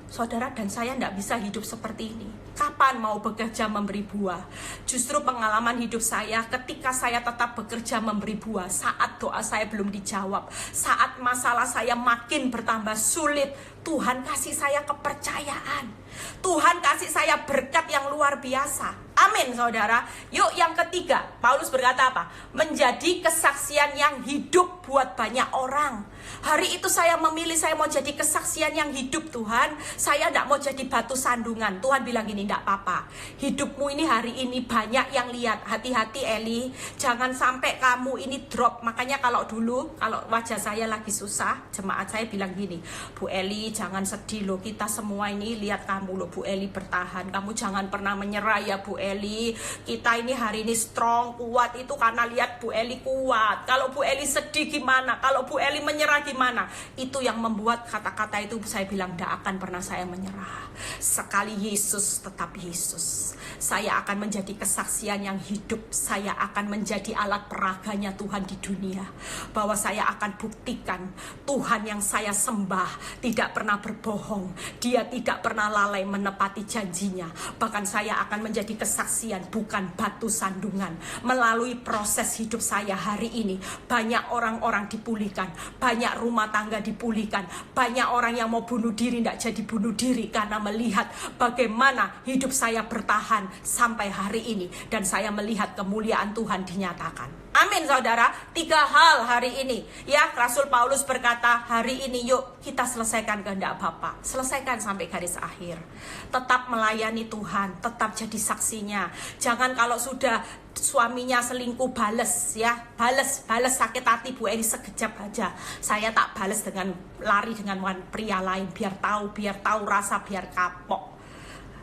Saudara dan saya tidak bisa hidup seperti ini. Kapan mau bekerja memberi buah? Justru pengalaman hidup saya ketika saya tetap bekerja memberi buah, saat doa saya belum dijawab, saat masalah saya makin bertambah sulit, Tuhan kasih saya kepercayaan. Tuhan kasih saya berkat yang luar biasa. Amin saudara. Yuk yang ketiga, Paulus berkata apa? Menjadi kesaksian yang hidup buat banyak orang. Hari itu saya memilih, saya mau jadi kesaksian yang hidup Tuhan. Saya tidak mau jadi batu sandungan. Tuhan bilang gini, tidak apa-apa. Hidupmu ini hari ini banyak yang lihat. Hati-hati Eli, jangan sampai kamu ini drop. Makanya kalau dulu, kalau wajah saya lagi susah, jemaat saya bilang gini, Bu Eli jangan sedih loh. Kita semua ini lihat kamu loh Bu Eli bertahan. Kamu jangan pernah menyerah ya Bu Eli. Kita ini hari ini strong, kuat itu karena lihat Bu Eli kuat. Kalau Bu Eli sedih gimana? Kalau Bu Eli menyerah gimana? Itu yang membuat kata-kata itu saya bilang tidak akan pernah saya menyerah. Sekali Yesus tetap Yesus. Saya akan menjadi kesaksian yang hidup. Saya akan menjadi alat peraganya Tuhan di dunia. Bahwa saya akan buktikan Tuhan yang saya sembah tidak pernah berbohong. Dia tidak pernah lalai menepati janjinya. Bahkan saya akan menjadi kesaksian, bukan batu sandungan. Melalui proses hidup saya hari ini, banyak orang-orang dipulihkan, banyak rumah tangga dipulihkan, banyak orang yang mau bunuh diri tidak jadi bunuh diri karena melihat bagaimana hidup saya bertahan sampai hari ini, dan saya melihat kemuliaan Tuhan dinyatakan. Amin saudara. 3 hal hari ini ya, Rasul Paulus berkata, hari ini yuk kita selesaikan kehendak Bapa. Selesaikan sampai garis akhir. Tetap melayani Tuhan, tetap jadi saksinya. Jangan kalau sudah suaminya selingkuh bales ya, bales sakit hati Bu Eli sekejap aja. Saya tak bales dengan lari dengan pria lain, biar tahu rasa, biar kapok.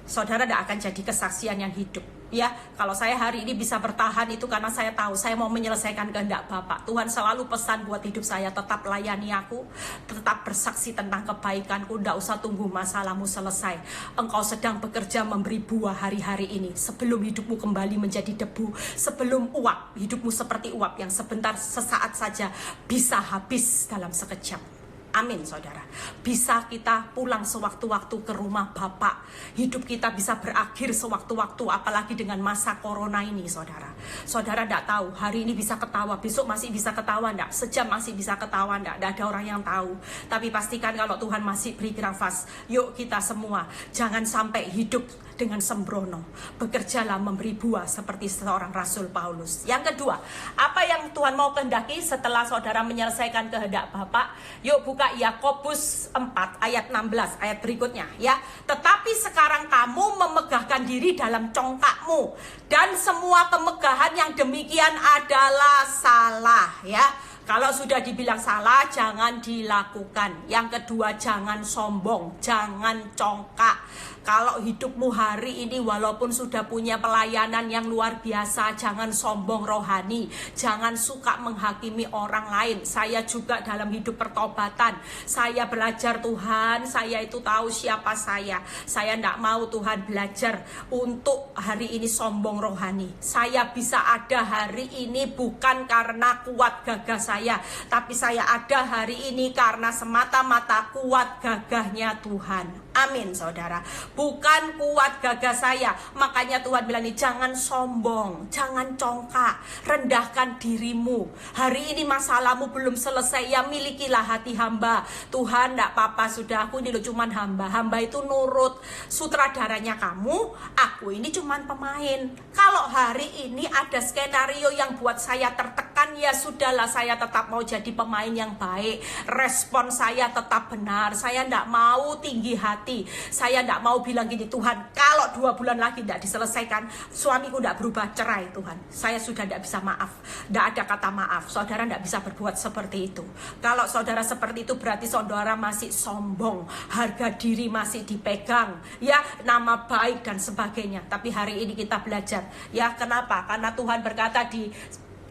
Saudara tidak akan jadi kesaksian yang hidup. Ya, kalau saya hari ini bisa bertahan itu karena saya tahu saya mau menyelesaikan kehendak Bapa. Tuhan selalu pesan buat hidup saya, tetap layani aku, tetap bersaksi tentang kebaikanku, tidak usah tunggu masalahmu selesai. Engkau sedang bekerja memberi buah hari-hari ini, sebelum hidupmu kembali menjadi debu, sebelum uap, hidupmu seperti uap yang sebentar sesaat saja bisa habis dalam sekejap. Amin saudara. Bisa kita pulang sewaktu-waktu ke rumah Bapa. Hidup kita bisa berakhir sewaktu-waktu, apalagi dengan masa corona ini saudara. Saudara tidak tahu, hari ini bisa ketawa, besok masih bisa ketawa tidak, sejam masih bisa ketawa tidak ada orang yang tahu. Tapi pastikan kalau Tuhan masih beri nafas, yuk kita semua jangan sampai hidup dengan sembrono. Bekerjalah memberi buah seperti seorang Rasul Paulus. Yang kedua, apa yang Tuhan mau kehendaki setelah saudara menyelesaikan kehendak Bapa? Yuk buka Yakobus 4 ayat 16, ayat berikutnya ya. Tetapi sekarang kamu memegahkan diri dalam congkakmu, dan semua kemegahan yang demikian adalah salah ya. Kalau sudah dibilang salah, jangan dilakukan. Yang kedua, jangan sombong, jangan congkak. Kalau hidupmu hari ini walaupun sudah punya pelayanan yang luar biasa, jangan sombong rohani, jangan suka menghakimi orang lain. Saya juga dalam hidup pertobatan, saya belajar Tuhan, saya itu tahu siapa saya. Saya tidak mau Tuhan belajar untuk hari ini sombong rohani. Saya bisa ada hari ini bukan karena kuat gagah saya, tapi saya ada hari ini karena semata-mata kuat gagahnya Tuhan. Amin saudara. Bukan kuat gagah saya. Makanya Tuhan bilang nih, jangan sombong, jangan congkak, rendahkan dirimu. Hari ini masalahmu belum selesai, ya milikilah hati hamba. Tuhan tidak apa-apa, sudah aku ini loh cuman hamba. Hamba itu nurut, sutradaranya kamu, aku ini cuman pemain. Kalau hari ini ada skenario yang buat saya tertekan, ya sudahlah, saya tetap mau jadi pemain yang baik. Respon saya tetap benar. Saya tidak mau tinggi hati. Saya tidak mau bilang gini, Tuhan kalau 2 bulan lagi tidak diselesaikan, suamiku tidak berubah, cerai Tuhan. Saya sudah tidak bisa maaf, tidak ada kata maaf. Saudara tidak bisa berbuat seperti itu. Kalau saudara seperti itu berarti saudara masih sombong, harga diri masih dipegang, ya nama baik dan sebagainya. Tapi hari ini kita belajar, ya kenapa? Karena Tuhan berkata di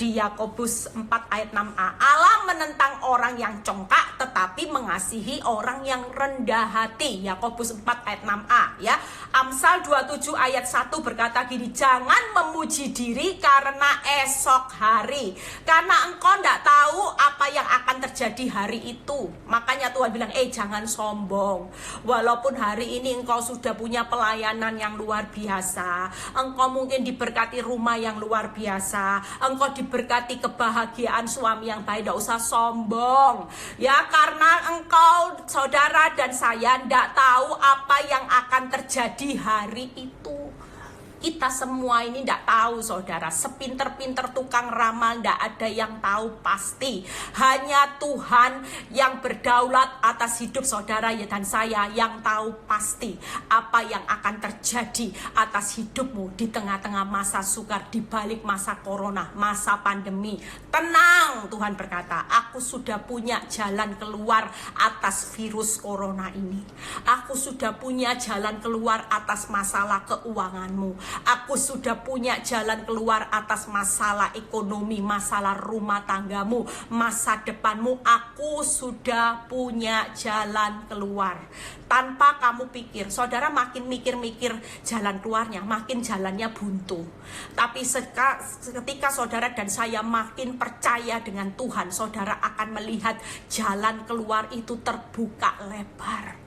Yakobus 4 ayat 6a, Allah menentang orang yang congkak tetapi mengasihi orang yang rendah hati. Yakobus 4 ayat 6a ya. Amsal 27 ayat 1 berkata gini, jangan memuji diri karena esok hari, karena engkau tidak tahu apa yang akan terjadi hari itu. Makanya Tuhan bilang, jangan sombong. Walaupun hari ini engkau sudah punya pelayanan yang luar biasa, engkau mungkin diberkati rumah yang luar biasa, engkau berkati kebahagiaan suami yang baik, tidak usah sombong ya, karena engkau saudara dan saya tidak tahu apa yang akan terjadi hari itu. Kita semua ini tidak tahu saudara, sepinter-pinter tukang ramal tidak ada yang tahu pasti. Hanya Tuhan yang berdaulat atas hidup saudara dan saya yang tahu pasti apa yang akan terjadi atas hidupmu di tengah-tengah masa sukar, di balik masa corona, masa pandemi. Tenang, Tuhan berkata, aku sudah punya jalan keluar atas virus corona ini. Aku sudah punya jalan keluar atas masalah keuanganmu. Aku sudah punya jalan keluar atas masalah ekonomi, masalah rumah tanggamu, masa depanmu. Aku sudah punya jalan keluar. Tanpa kamu pikir, saudara makin mikir-mikir jalan keluarnya, makin jalannya buntu. Tapi ketika saudara dan saya makin percaya dengan Tuhan, saudara akan melihat jalan keluar itu terbuka lebar.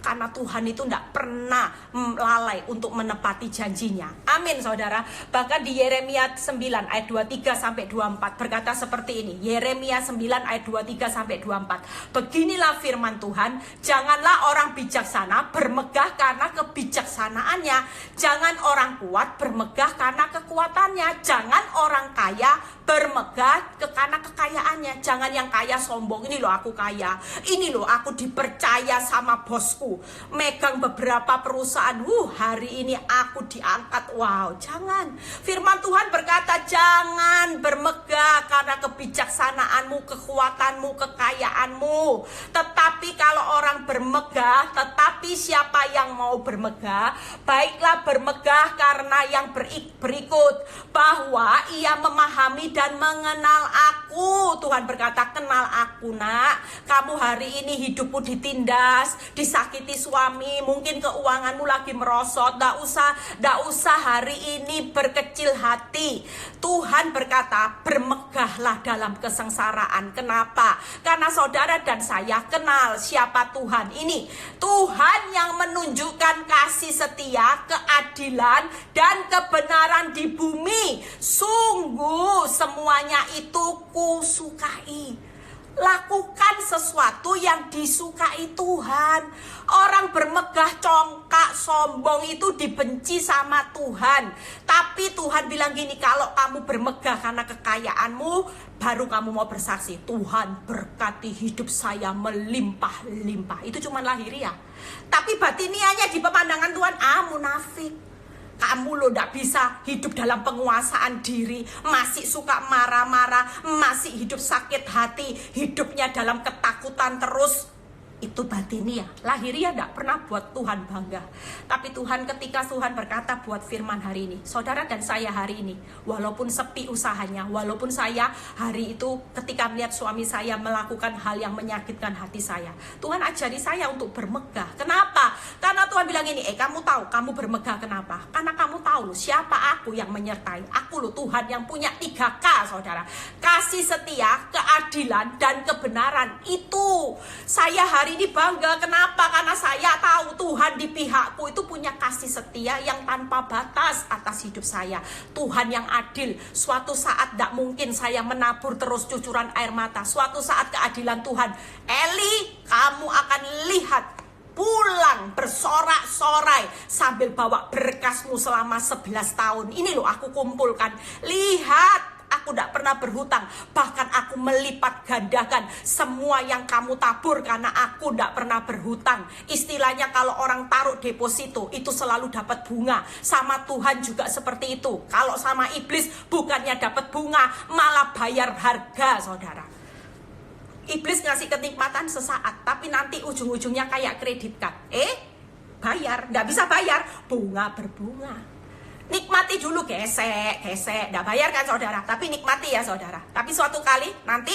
Karena Tuhan itu tidak pernah lalai untuk menepati janjinya. Amin saudara. Bahkan di Yeremia 9 ayat 23-24 berkata seperti ini. Yeremia 9 ayat 23-24. Beginilah firman Tuhan. Janganlah orang bijaksana bermegah karena kebijaksanaannya. Jangan orang kuat bermegah karena kekuatannya. Jangan orang kaya bermegah karena kekayaannya. Jangan yang kaya sombong, ini loh aku kaya, ini loh aku dipercaya sama bosku, megang beberapa perusahaan, hari ini aku diangkat. Wow, jangan. Firman Tuhan berkata jangan bermegah karena kebijaksanaanmu, kekuatanmu, kekayaanmu. Tetapi kalau orang bermegah, tetapi siapa yang mau bermegah, baiklah bermegah karena yang berikut, bahwa ia memahami dan mengenal aku. Tuhan berkata, kenal aku nak. Kamu hari ini hidupmu ditindas, disakiti suami, mungkin keuanganmu lagi merosot. Nggak usah hari ini berkecil hati. Tuhan berkata, bermegahlah dalam kesengsaraan. Kenapa? Karena saudara dan saya kenal siapa Tuhan ini. Tuhan yang menunjukkan kasih setia, keadilan, dan kebenaran di bumi. Sungguh semuanya itu kusukai. Lakukan sesuatu yang disukai Tuhan. Orang bermegah, congkak, sombong itu dibenci sama Tuhan. Tapi Tuhan bilang gini, kalau kamu bermegah karena kekayaanmu, baru kamu mau bersaksi, Tuhan berkati hidup saya melimpah-limpah. Itu cuma lahiriah. Tapi batiniahnya di pemandangan Tuhan, munafik. Kamu lo gak bisa hidup dalam penguasaan diri, masih suka marah-marah, masih hidup sakit hati, hidupnya dalam ketakutan terus. Itu batiniah. Lahiriah gak pernah buat Tuhan bangga. Tapi Tuhan, ketika Tuhan berkata buat firman hari ini, saudara dan saya hari ini, walaupun sepi usahanya, walaupun saya hari itu ketika melihat suami saya melakukan hal yang menyakitkan hati saya, Tuhan ajari saya untuk bermegah. Kenapa? Karena Tuhan bilang ini, kamu tahu kamu bermegah kenapa? Karena kamu tahu loh, siapa aku yang menyertai. Aku loh Tuhan yang punya 3K saudara. Kasih setia, keadilan, dan kebenaran. Itu saya hari ini bangga. Kenapa? Karena saya tahu Tuhan di pihakku itu punya kasih setia yang tanpa batas atas hidup saya. Tuhan yang adil. Suatu saat tidak mungkin saya menabur terus cucuran air mata. Suatu saat keadilan Tuhan, Eli, kamu akan lihat pulang bersorak-sorai sambil bawa berkasmu selama 11 tahun. Ini loh aku kumpulkan. Lihat, aku tidak pernah berhutang, bahkan aku melipat gandakan semua yang kamu tabur karena aku tidak pernah berhutang. Istilahnya kalau orang taruh deposito itu selalu dapat bunga. Sama Tuhan juga seperti itu. Kalau sama iblis bukannya dapat bunga, malah bayar harga saudara. Iblis ngasih kenikmatan sesaat, tapi nanti ujung-ujungnya kayak kredit card. Bayar, nggak bisa bayar, bunga berbunga. Nikmati dulu, gesek, nggak bayar kan saudara, tapi nikmati ya saudara. Tapi suatu kali nanti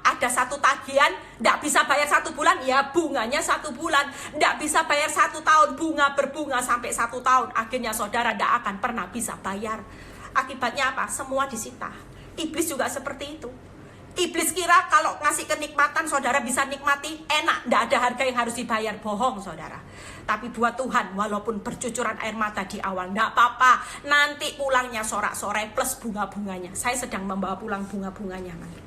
ada satu tagihan, nggak bisa bayar 1 bulan, ya bunganya 1 bulan. Nggak bisa bayar 1 tahun, bunga berbunga sampai 1 tahun. Akhirnya saudara nggak akan pernah bisa bayar. Akibatnya apa? Semua disita. Iblis juga seperti itu. Iblis kira kalau ngasih kenikmatan saudara bisa nikmati, enak, nggak ada harga yang harus dibayar. Bohong saudara. Tapi buat Tuhan, walaupun bercucuran air mata di awal, nggak apa-apa. Nanti pulangnya sorak-sorai plus bunga-bunganya. Saya sedang membawa pulang bunga-bunganya nanti.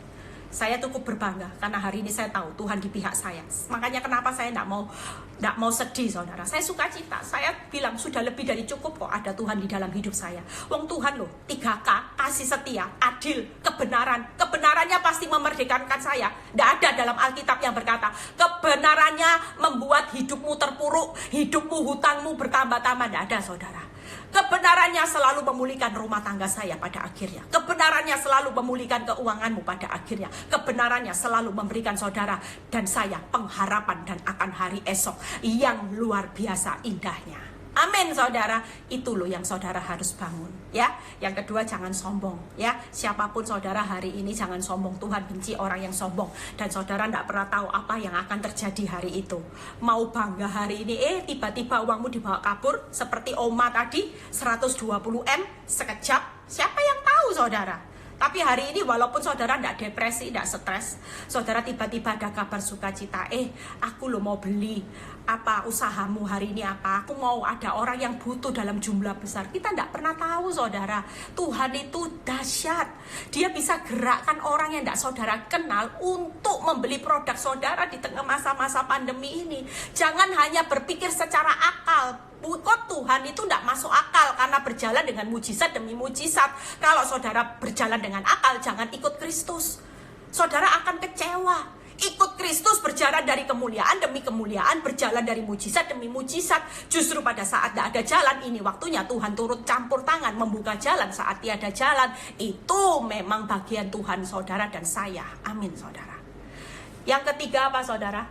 Saya cukup berbangga karena hari ini saya tahu Tuhan di pihak saya. Makanya kenapa saya tidak mau sedih, saudara. Saya sukacita. Saya bilang sudah lebih dari cukup kok ada Tuhan di dalam hidup saya. Wong Tuhan loh, 3K, kasih setia, adil, kebenaran. Kebenarannya pasti memerdekakan saya. Tidak ada dalam Alkitab yang berkata kebenarannya membuat hidupmu terpuruk, hidupmu, hutangmu bertambah-tambah. Tidak ada, saudara. Kebenarannya selalu memulihkan rumah tangga saya pada akhirnya. Kebenarannya selalu memulihkan keuanganmu pada akhirnya. Kebenarannya selalu memberikan saudara dan saya pengharapan dan akan hari esok yang luar biasa indahnya. Amin, saudara. Itu loh yang saudara harus bangun, ya. Yang kedua, jangan sombong, ya. Siapapun saudara hari ini jangan sombong. Tuhan benci orang yang sombong. Dan saudara tidak pernah tahu apa yang akan terjadi hari itu. Mau bangga hari ini, tiba-tiba uangmu dibawa kabur seperti Oma tadi, 120M sekejap. Siapa yang tahu, saudara? Tapi hari ini walaupun saudara tidak depresi, tidak stres, saudara tiba-tiba ada kabar sukacita, aku lo mau beli apa usahamu hari ini apa, aku mau ada orang yang butuh dalam jumlah besar. Kita tidak pernah tahu, saudara. Tuhan itu dahsyat. Dia bisa gerakkan orang yang tidak saudara kenal untuk membeli produk saudara di tengah masa-masa pandemi ini. Jangan hanya berpikir secara akal. Kok Tuhan itu tidak masuk akal karena berjalan dengan mujizat demi mujizat. Kalau saudara berjalan dengan akal, jangan ikut Kristus. Saudara akan kecewa. Ikut Kristus berjalan dari kemuliaan demi kemuliaan, berjalan dari mujizat demi mujizat. Justru pada saat tidak ada jalan, ini waktunya Tuhan turut campur tangan, membuka jalan saat tiada jalan. Itu memang bagian Tuhan saudara dan saya. Amin, saudara. Yang ketiga apa, saudara?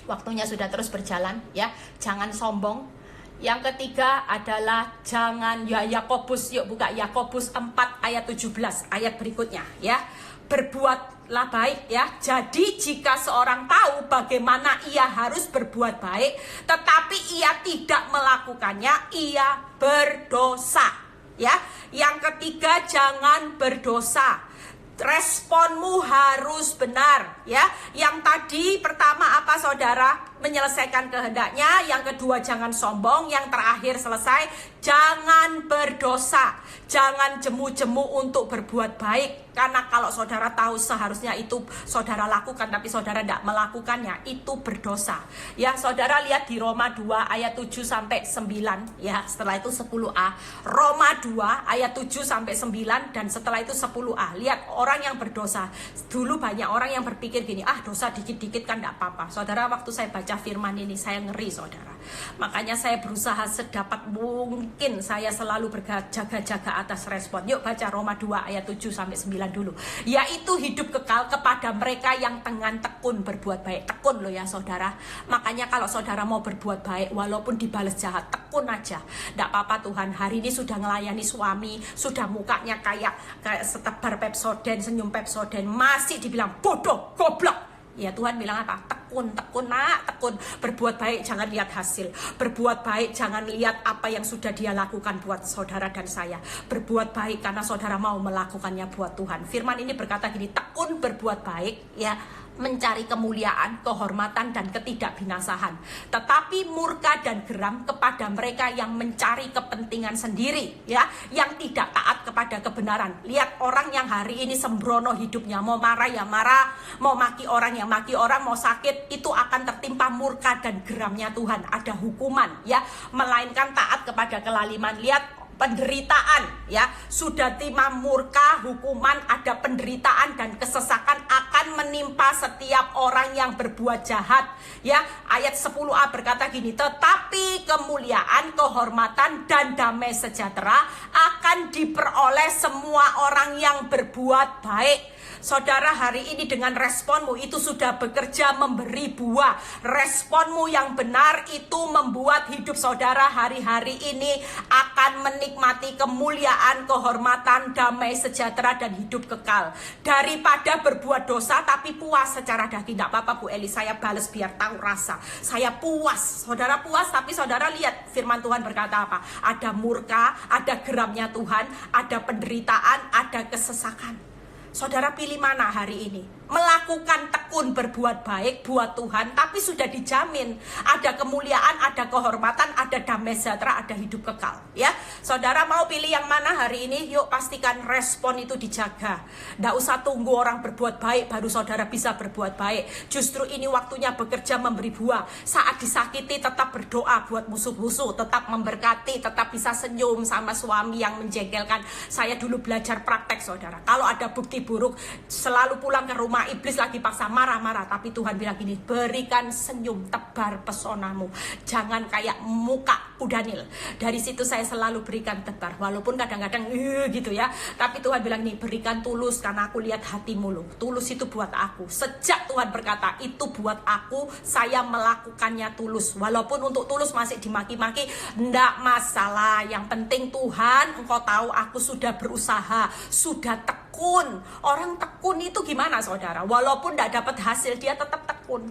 Waktunya sudah terus berjalan, ya. Jangan sombong. Yang ketiga adalah jangan, ya, Yakobus, yuk buka Yakobus 4 ayat 17, ayat berikutnya, ya. Berbuatlah baik, ya. Jadi jika seorang tahu bagaimana ia harus berbuat baik, tetapi ia tidak melakukannya, ia berdosa, ya. Yang ketiga, jangan berdosa. Responmu harus benar, ya. Yang tadi pertama apa, saudara? Menyelesaikan kehendaknya. Yang kedua, jangan sombong. Yang terakhir selesai, jangan berdosa. Jangan jemu-jemu untuk berbuat baik. Karena kalau saudara tahu seharusnya itu saudara lakukan, tapi saudara tidak melakukannya, itu berdosa. Ya, saudara lihat di Roma 2 ayat 7 sampai 9, ya. Setelah itu 10a. Roma 2 ayat 7 sampai 9 dan setelah itu 10a. Lihat orang yang berdosa. Dulu banyak orang yang berpikir gini, dosa dikit-dikit kan tidak apa-apa. Saudara, waktu saya baca firman ini saya ngeri, saudara. Makanya saya berusaha sedapat mungkin saya selalu berjaga-jaga atas respon. Yuk baca Roma 2 ayat 7 sampai 9 dulu. Yaitu hidup kekal kepada mereka yang dengan tekun berbuat baik. Tekun loh ya, saudara. Makanya kalau saudara mau berbuat baik walaupun dibalas jahat, tekun aja. Tidak apa-apa, Tuhan hari ini sudah melayani suami, sudah mukanya kayak setebar Pepsodent, senyum Pepsodent, masih dibilang bodoh, goblok. Ya, Tuhan bilang apa? Tekun, nak, tekun. Berbuat baik, jangan lihat hasil. Berbuat baik, jangan lihat apa yang sudah dia lakukan buat saudara dan saya. Berbuat baik karena saudara mau melakukannya buat Tuhan. Firman ini berkata gini, tekun berbuat baik, ya, mencari kemuliaan, kehormatan, dan ketidakbinasahan. Tetapi murka dan geram kepada mereka yang mencari kepentingan sendiri, ya, yang tidak taat kepada kebenaran. Lihat orang yang hari ini sembrono hidupnya, mau marah ya marah, mau maki orang ya maki orang, mau sakit, itu akan tertimpa murka dan geramnya Tuhan. Ada hukuman, ya, melainkan taat kepada kelaliman. Lihat penderitaan, ya, sudah timah murka, hukuman, ada penderitaan dan kesesakan akan menimpa setiap orang yang berbuat jahat, ya. Ayat 10a berkata gini, tetapi kemuliaan, kehormatan, dan damai sejahtera akan diperoleh semua orang yang berbuat baik. Saudara, hari ini dengan responmu itu sudah bekerja memberi buah. Responmu yang benar itu membuat hidup saudara hari-hari ini akan menikmati kemuliaan, kehormatan, damai sejahtera, dan hidup kekal. Daripada berbuat dosa tapi puas secara daging. Tidak apa-apa, Bu Eli, saya balas biar tahu rasa. Saya puas. Saudara puas, tapi saudara lihat firman Tuhan berkata apa? Ada murka, ada geramnya Tuhan, ada penderitaan, ada kesesakan. Saudara pilih mana hari ini? Melakukan tekun berbuat baik buat Tuhan, tapi sudah dijamin ada kemuliaan, ada kehormatan, ada damai sejahtera, ada hidup kekal. Ya, saudara mau pilih yang mana hari ini? Yuk pastikan respon itu dijaga. Nggak usah tunggu orang berbuat baik baru saudara bisa berbuat baik. Justru ini waktunya bekerja memberi buah. Saat disakiti tetap berdoa buat musuh-musuh, tetap memberkati, tetap bisa senyum sama suami yang menjengkelkan. Saya dulu belajar praktek, saudara. Kalau ada bukti buruk, selalu pulang ke rumah, iblis lagi paksa marah-marah, tapi Tuhan bilang gini, berikan senyum, tebar pesonamu, jangan kayak muka kuda Nil. Dari situ saya selalu berikan tebar, walaupun kadang-kadang gitu ya, tapi Tuhan bilang nih, berikan tulus, karena aku lihat hatimu loh. Tulus itu buat aku. Sejak Tuhan berkata itu buat aku, saya melakukannya tulus. Walaupun untuk tulus masih dimaki-maki, ndak masalah. Yang penting Tuhan, engkau tahu aku sudah berusaha, sudah tekun. Orang tekun itu gimana, saudara? Walaupun tidak dapat hasil, dia tetap tekun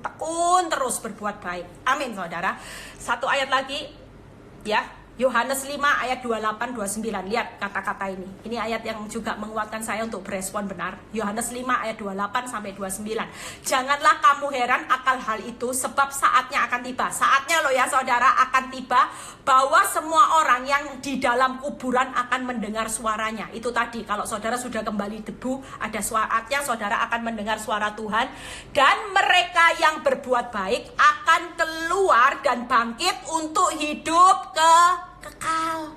terus berbuat baik. Amin, saudara. Satu ayat lagi, ya. Yohanes 5 ayat 28-29. Lihat kata-kata ini. Ini ayat yang juga menguatkan saya untuk berespon benar. Yohanes 5 ayat 28-29. Janganlah kamu heran akan hal itu, sebab saatnya akan tiba. Saatnya loh ya saudara, akan tiba bahwa semua orang yang di dalam kuburan akan mendengar suaranya. Itu tadi, kalau saudara sudah kembali debu, ada saatnya saudara akan mendengar suara Tuhan. Dan mereka yang berbuat baik akan keluar dan bangkit untuk hidup kekal.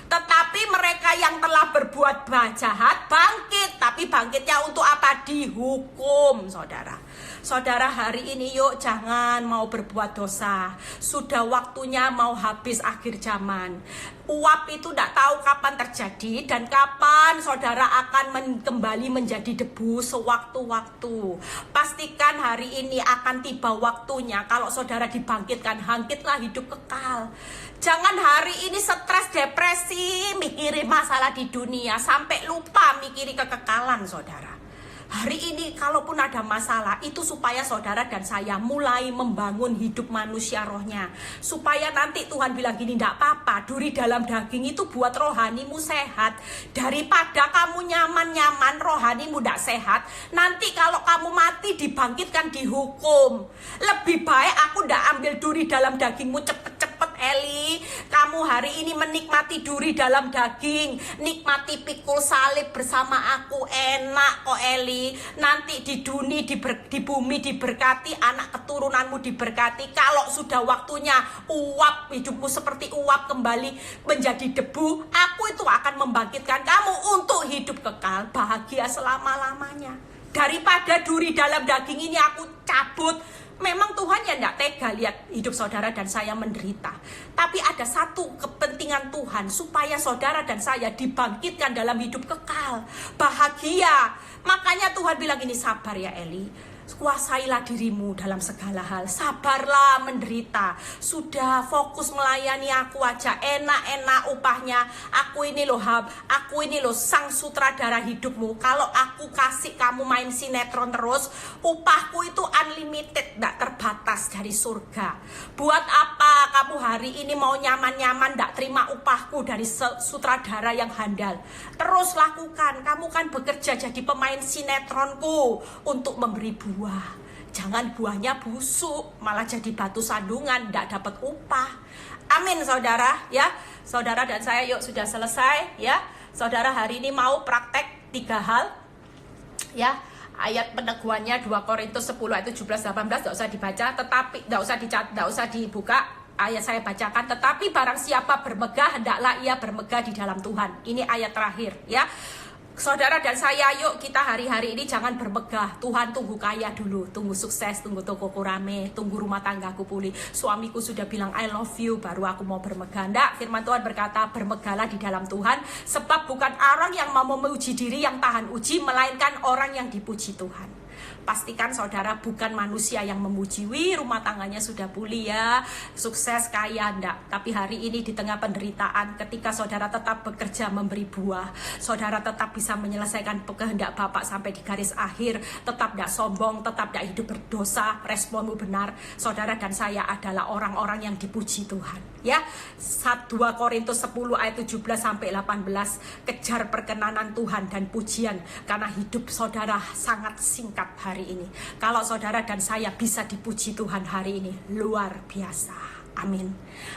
Tetapi mereka yang telah berbuat jahat bangkit, tapi bangkitnya untuk apa? Dihukum, saudara. Saudara, hari ini yuk jangan mau berbuat dosa. Sudah waktunya mau habis akhir zaman. Uap itu tidak tahu kapan terjadi dan kapan saudara akan kembali menjadi debu sewaktu-waktu. Pastikan hari ini akan tiba waktunya. Kalau saudara dibangkitkan, bangkitlah hidup kekal. Jangan hari ini stres, depresi, mikirin masalah di dunia sampai lupa mikirin kekekalan, saudara. Hari ini kalaupun ada masalah, itu supaya saudara dan saya mulai membangun hidup manusia rohnya. Supaya nanti Tuhan bilang gini, tidak apa-apa, duri dalam daging itu buat rohanimu sehat. Daripada kamu nyaman-nyaman, rohanimu tidak sehat, nanti kalau kamu mati dibangkitkan dihukum. Lebih baik aku tidak ambil duri dalam dagingmu cepet-cepet, Eli. Kamu hari ini menikmati duri dalam daging, nikmati pikul salib bersama aku, enak kok Eli. Nanti di dunia, di bumi diberkati, anak keturunanmu diberkati. Kalau sudah waktunya uap, hidupmu seperti uap kembali menjadi debu, aku itu akan membangkitkan kamu untuk hidup kekal, bahagia selama-lamanya. Daripada duri dalam daging ini aku cabut. Memang Tuhan ya tidak tega lihat hidup saudara dan saya menderita. Tapi ada satu kepentingan Tuhan, supaya saudara dan saya dibangkitkan dalam hidup kekal, bahagia. Makanya Tuhan bilang ini, sabar ya Eli, kuasailah dirimu dalam segala hal, sabarlah menderita. Sudah fokus melayani aku aja, enak-enak upahnya. Aku ini loh sang sutradara hidupmu. Kalau aku kasih kamu main sinetron terus, upahku itu unlimited, tidak terbatas dari surga. Buat apa kamu hari ini mau nyaman-nyaman tidak terima upahku dari sutradara yang handal? Terus lakukan, kamu kan bekerja jadi pemain sinetronku untuk memberi buah. Jangan buahnya busuk, malah jadi batu sandungan, tidak dapat upah. Amin, saudara ya. Saudara dan saya yuk sudah selesai ya. Saudara hari ini mau praktek 3 hal ya. Ayat peneguhannya 2 Korintus 10 ayat 17-18 tidak usah dibaca, tetapi tidak usah dibuka. Ayat saya bacakan, tetapi barang siapa bermegah, hendaklah ia bermegah di dalam Tuhan. Ini ayat terakhir ya. Saudara dan saya, yuk kita hari-hari ini jangan bermegah. Tuhan tunggu kaya dulu, tunggu sukses, tunggu tokoku rame, tunggu rumah tanggaku pulih. Suamiku sudah bilang I love you, baru aku mau bermegah. Nggak, firman Tuhan berkata bermegahlah di dalam Tuhan. Sebab bukan orang yang mau memuji diri yang tahan uji, melainkan orang yang dipuji Tuhan. Pastikan saudara bukan manusia yang memuji, wih rumah tangganya sudah pulih ya, sukses, kaya, enggak. Tapi hari ini di tengah penderitaan, ketika saudara tetap bekerja memberi buah, saudara tetap bisa menyelesaikan kehendak Bapak sampai di garis akhir, tetap tidak sombong, tetap tidak hidup berdosa, responmu benar, saudara dan saya adalah orang-orang yang dipuji Tuhan. Ya, 2 Korintus 10 ayat 17 sampai 18, kejar perkenanan Tuhan dan pujian karena hidup saudara sangat singkat hari ini. Kalau saudara dan saya bisa dipuji Tuhan hari ini, luar biasa. Amin.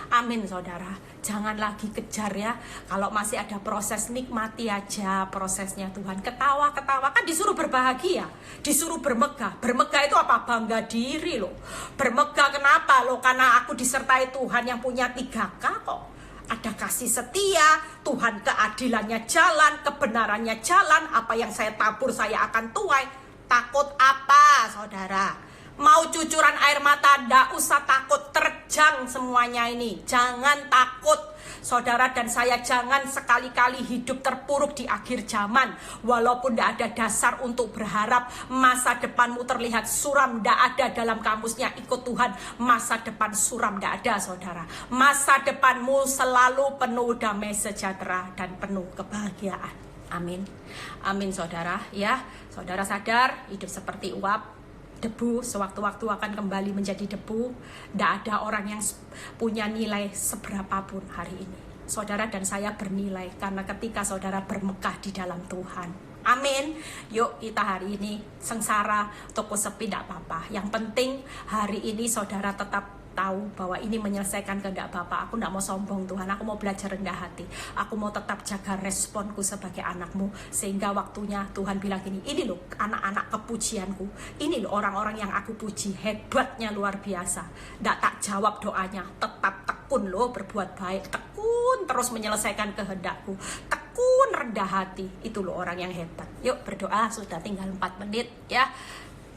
Amin saudara. Jangan lagi kejar ya. Kalau masih ada proses, nikmati aja prosesnya Tuhan. Ketawa-ketawa, kan disuruh berbahagia, disuruh bermegah. Bermegah itu apa? Bangga diri loh. Bermegah kenapa loh? Karena aku disertai Tuhan yang punya 3K kok. Ada kasih setia, Tuhan keadilannya jalan, kebenarannya jalan. Apa yang saya tabur saya akan tuai. Takut apa saudara? Mau cucuran air mata, ndak usah takut, terjang semuanya ini. Jangan takut. Saudara dan saya jangan sekali-kali hidup terpuruk di akhir zaman. Walaupun ndak ada dasar untuk berharap, masa depanmu terlihat suram, ndak ada dalam kamusnya ikut Tuhan. Masa depan suram ndak ada saudara. Masa depanmu selalu penuh damai sejahtera dan penuh kebahagiaan. Amin. Amin saudara ya. Saudara sadar hidup seperti uap, debu sewaktu-waktu akan kembali menjadi debu. Tidak ada orang yang punya nilai seberapapun hari ini. Saudara dan saya bernilai karena ketika saudara bermegah di dalam Tuhan. Amin. Yuk kita hari ini sengsara, toko sepi tidak apa-apa. Yang penting hari ini saudara tetap tahu bahwa ini menyelesaikan kehendak Bapa. Aku tidak mau sombong Tuhan, aku mau belajar rendah hati. Aku mau tetap jaga responku sebagai anakmu. Sehingga waktunya Tuhan bilang gini, ini loh anak-anak kepujianku, ini loh orang-orang yang aku puji, hebatnya luar biasa. Tidak tak jawab doanya, tetap tekun loh berbuat baik, tekun terus menyelesaikan kehendakku, tekun rendah hati. Itu loh orang yang hebat. Yuk berdoa, sudah tinggal 4 menit ya.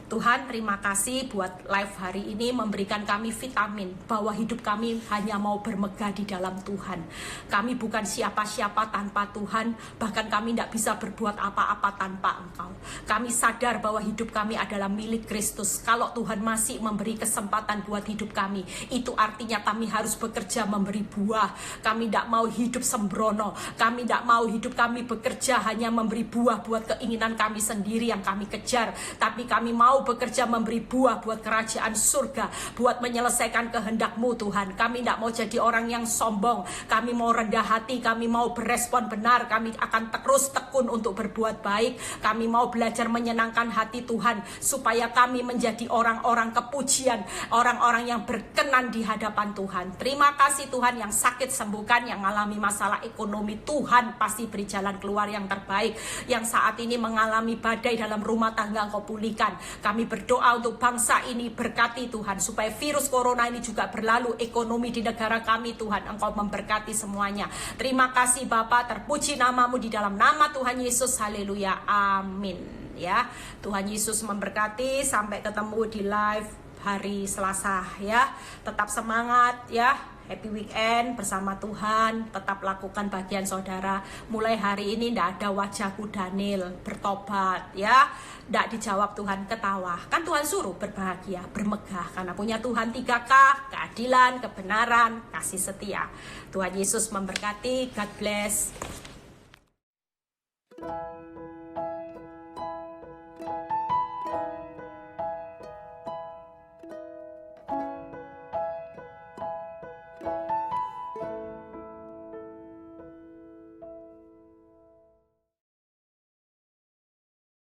Tuhan terima kasih buat live hari ini memberikan kami vitamin bahwa hidup kami hanya mau bermegah di dalam Tuhan. Kami bukan siapa-siapa tanpa Tuhan, bahkan kami tidak bisa berbuat apa-apa tanpa Engkau. Kami sadar bahwa hidup kami adalah milik Kristus. Kalau Tuhan masih memberi kesempatan buat hidup kami, itu artinya kami harus bekerja memberi buah. Kami tidak mau hidup sembrono, kami tidak mau hidup kami bekerja hanya memberi buah buat keinginan kami sendiri yang kami kejar, tapi kami mau bekerja memberi buah buat kerajaan surga, buat menyelesaikan kehendak-Mu Tuhan. Kami tidak mau jadi orang yang sombong, kami mau rendah hati, kami mau berespon benar, kami akan terus tekun untuk berbuat baik, kami mau belajar menyenangkan hati Tuhan, supaya kami menjadi orang-orang kepujian, orang-orang yang berkenan di hadapan Tuhan. Terima kasih Tuhan, yang sakit sembuhkan, yang mengalami masalah ekonomi Tuhan pasti beri jalan keluar yang terbaik, yang saat ini mengalami badai dalam rumah tangga Engkau pulihkan. Kami berdoa untuk bangsa ini, berkati Tuhan, supaya virus corona ini juga berlalu, ekonomi di negara kami Tuhan, Engkau memberkati semuanya. Terima kasih Bapa, terpuji namamu di dalam nama Tuhan Yesus, haleluya, amin. Ya, Tuhan Yesus memberkati, sampai ketemu di live hari Selasa ya. Tetap semangat ya. Happy weekend bersama Tuhan. Tetap lakukan bagian saudara. Mulai hari ini tidak ada wajahku Daniel, bertobat ya. Tidak dijawab Tuhan, ketawa. Kan Tuhan suruh berbahagia, bermegah, karena punya Tuhan 3K, keadilan, kebenaran, kasih setia. Tuhan Yesus memberkati. God bless.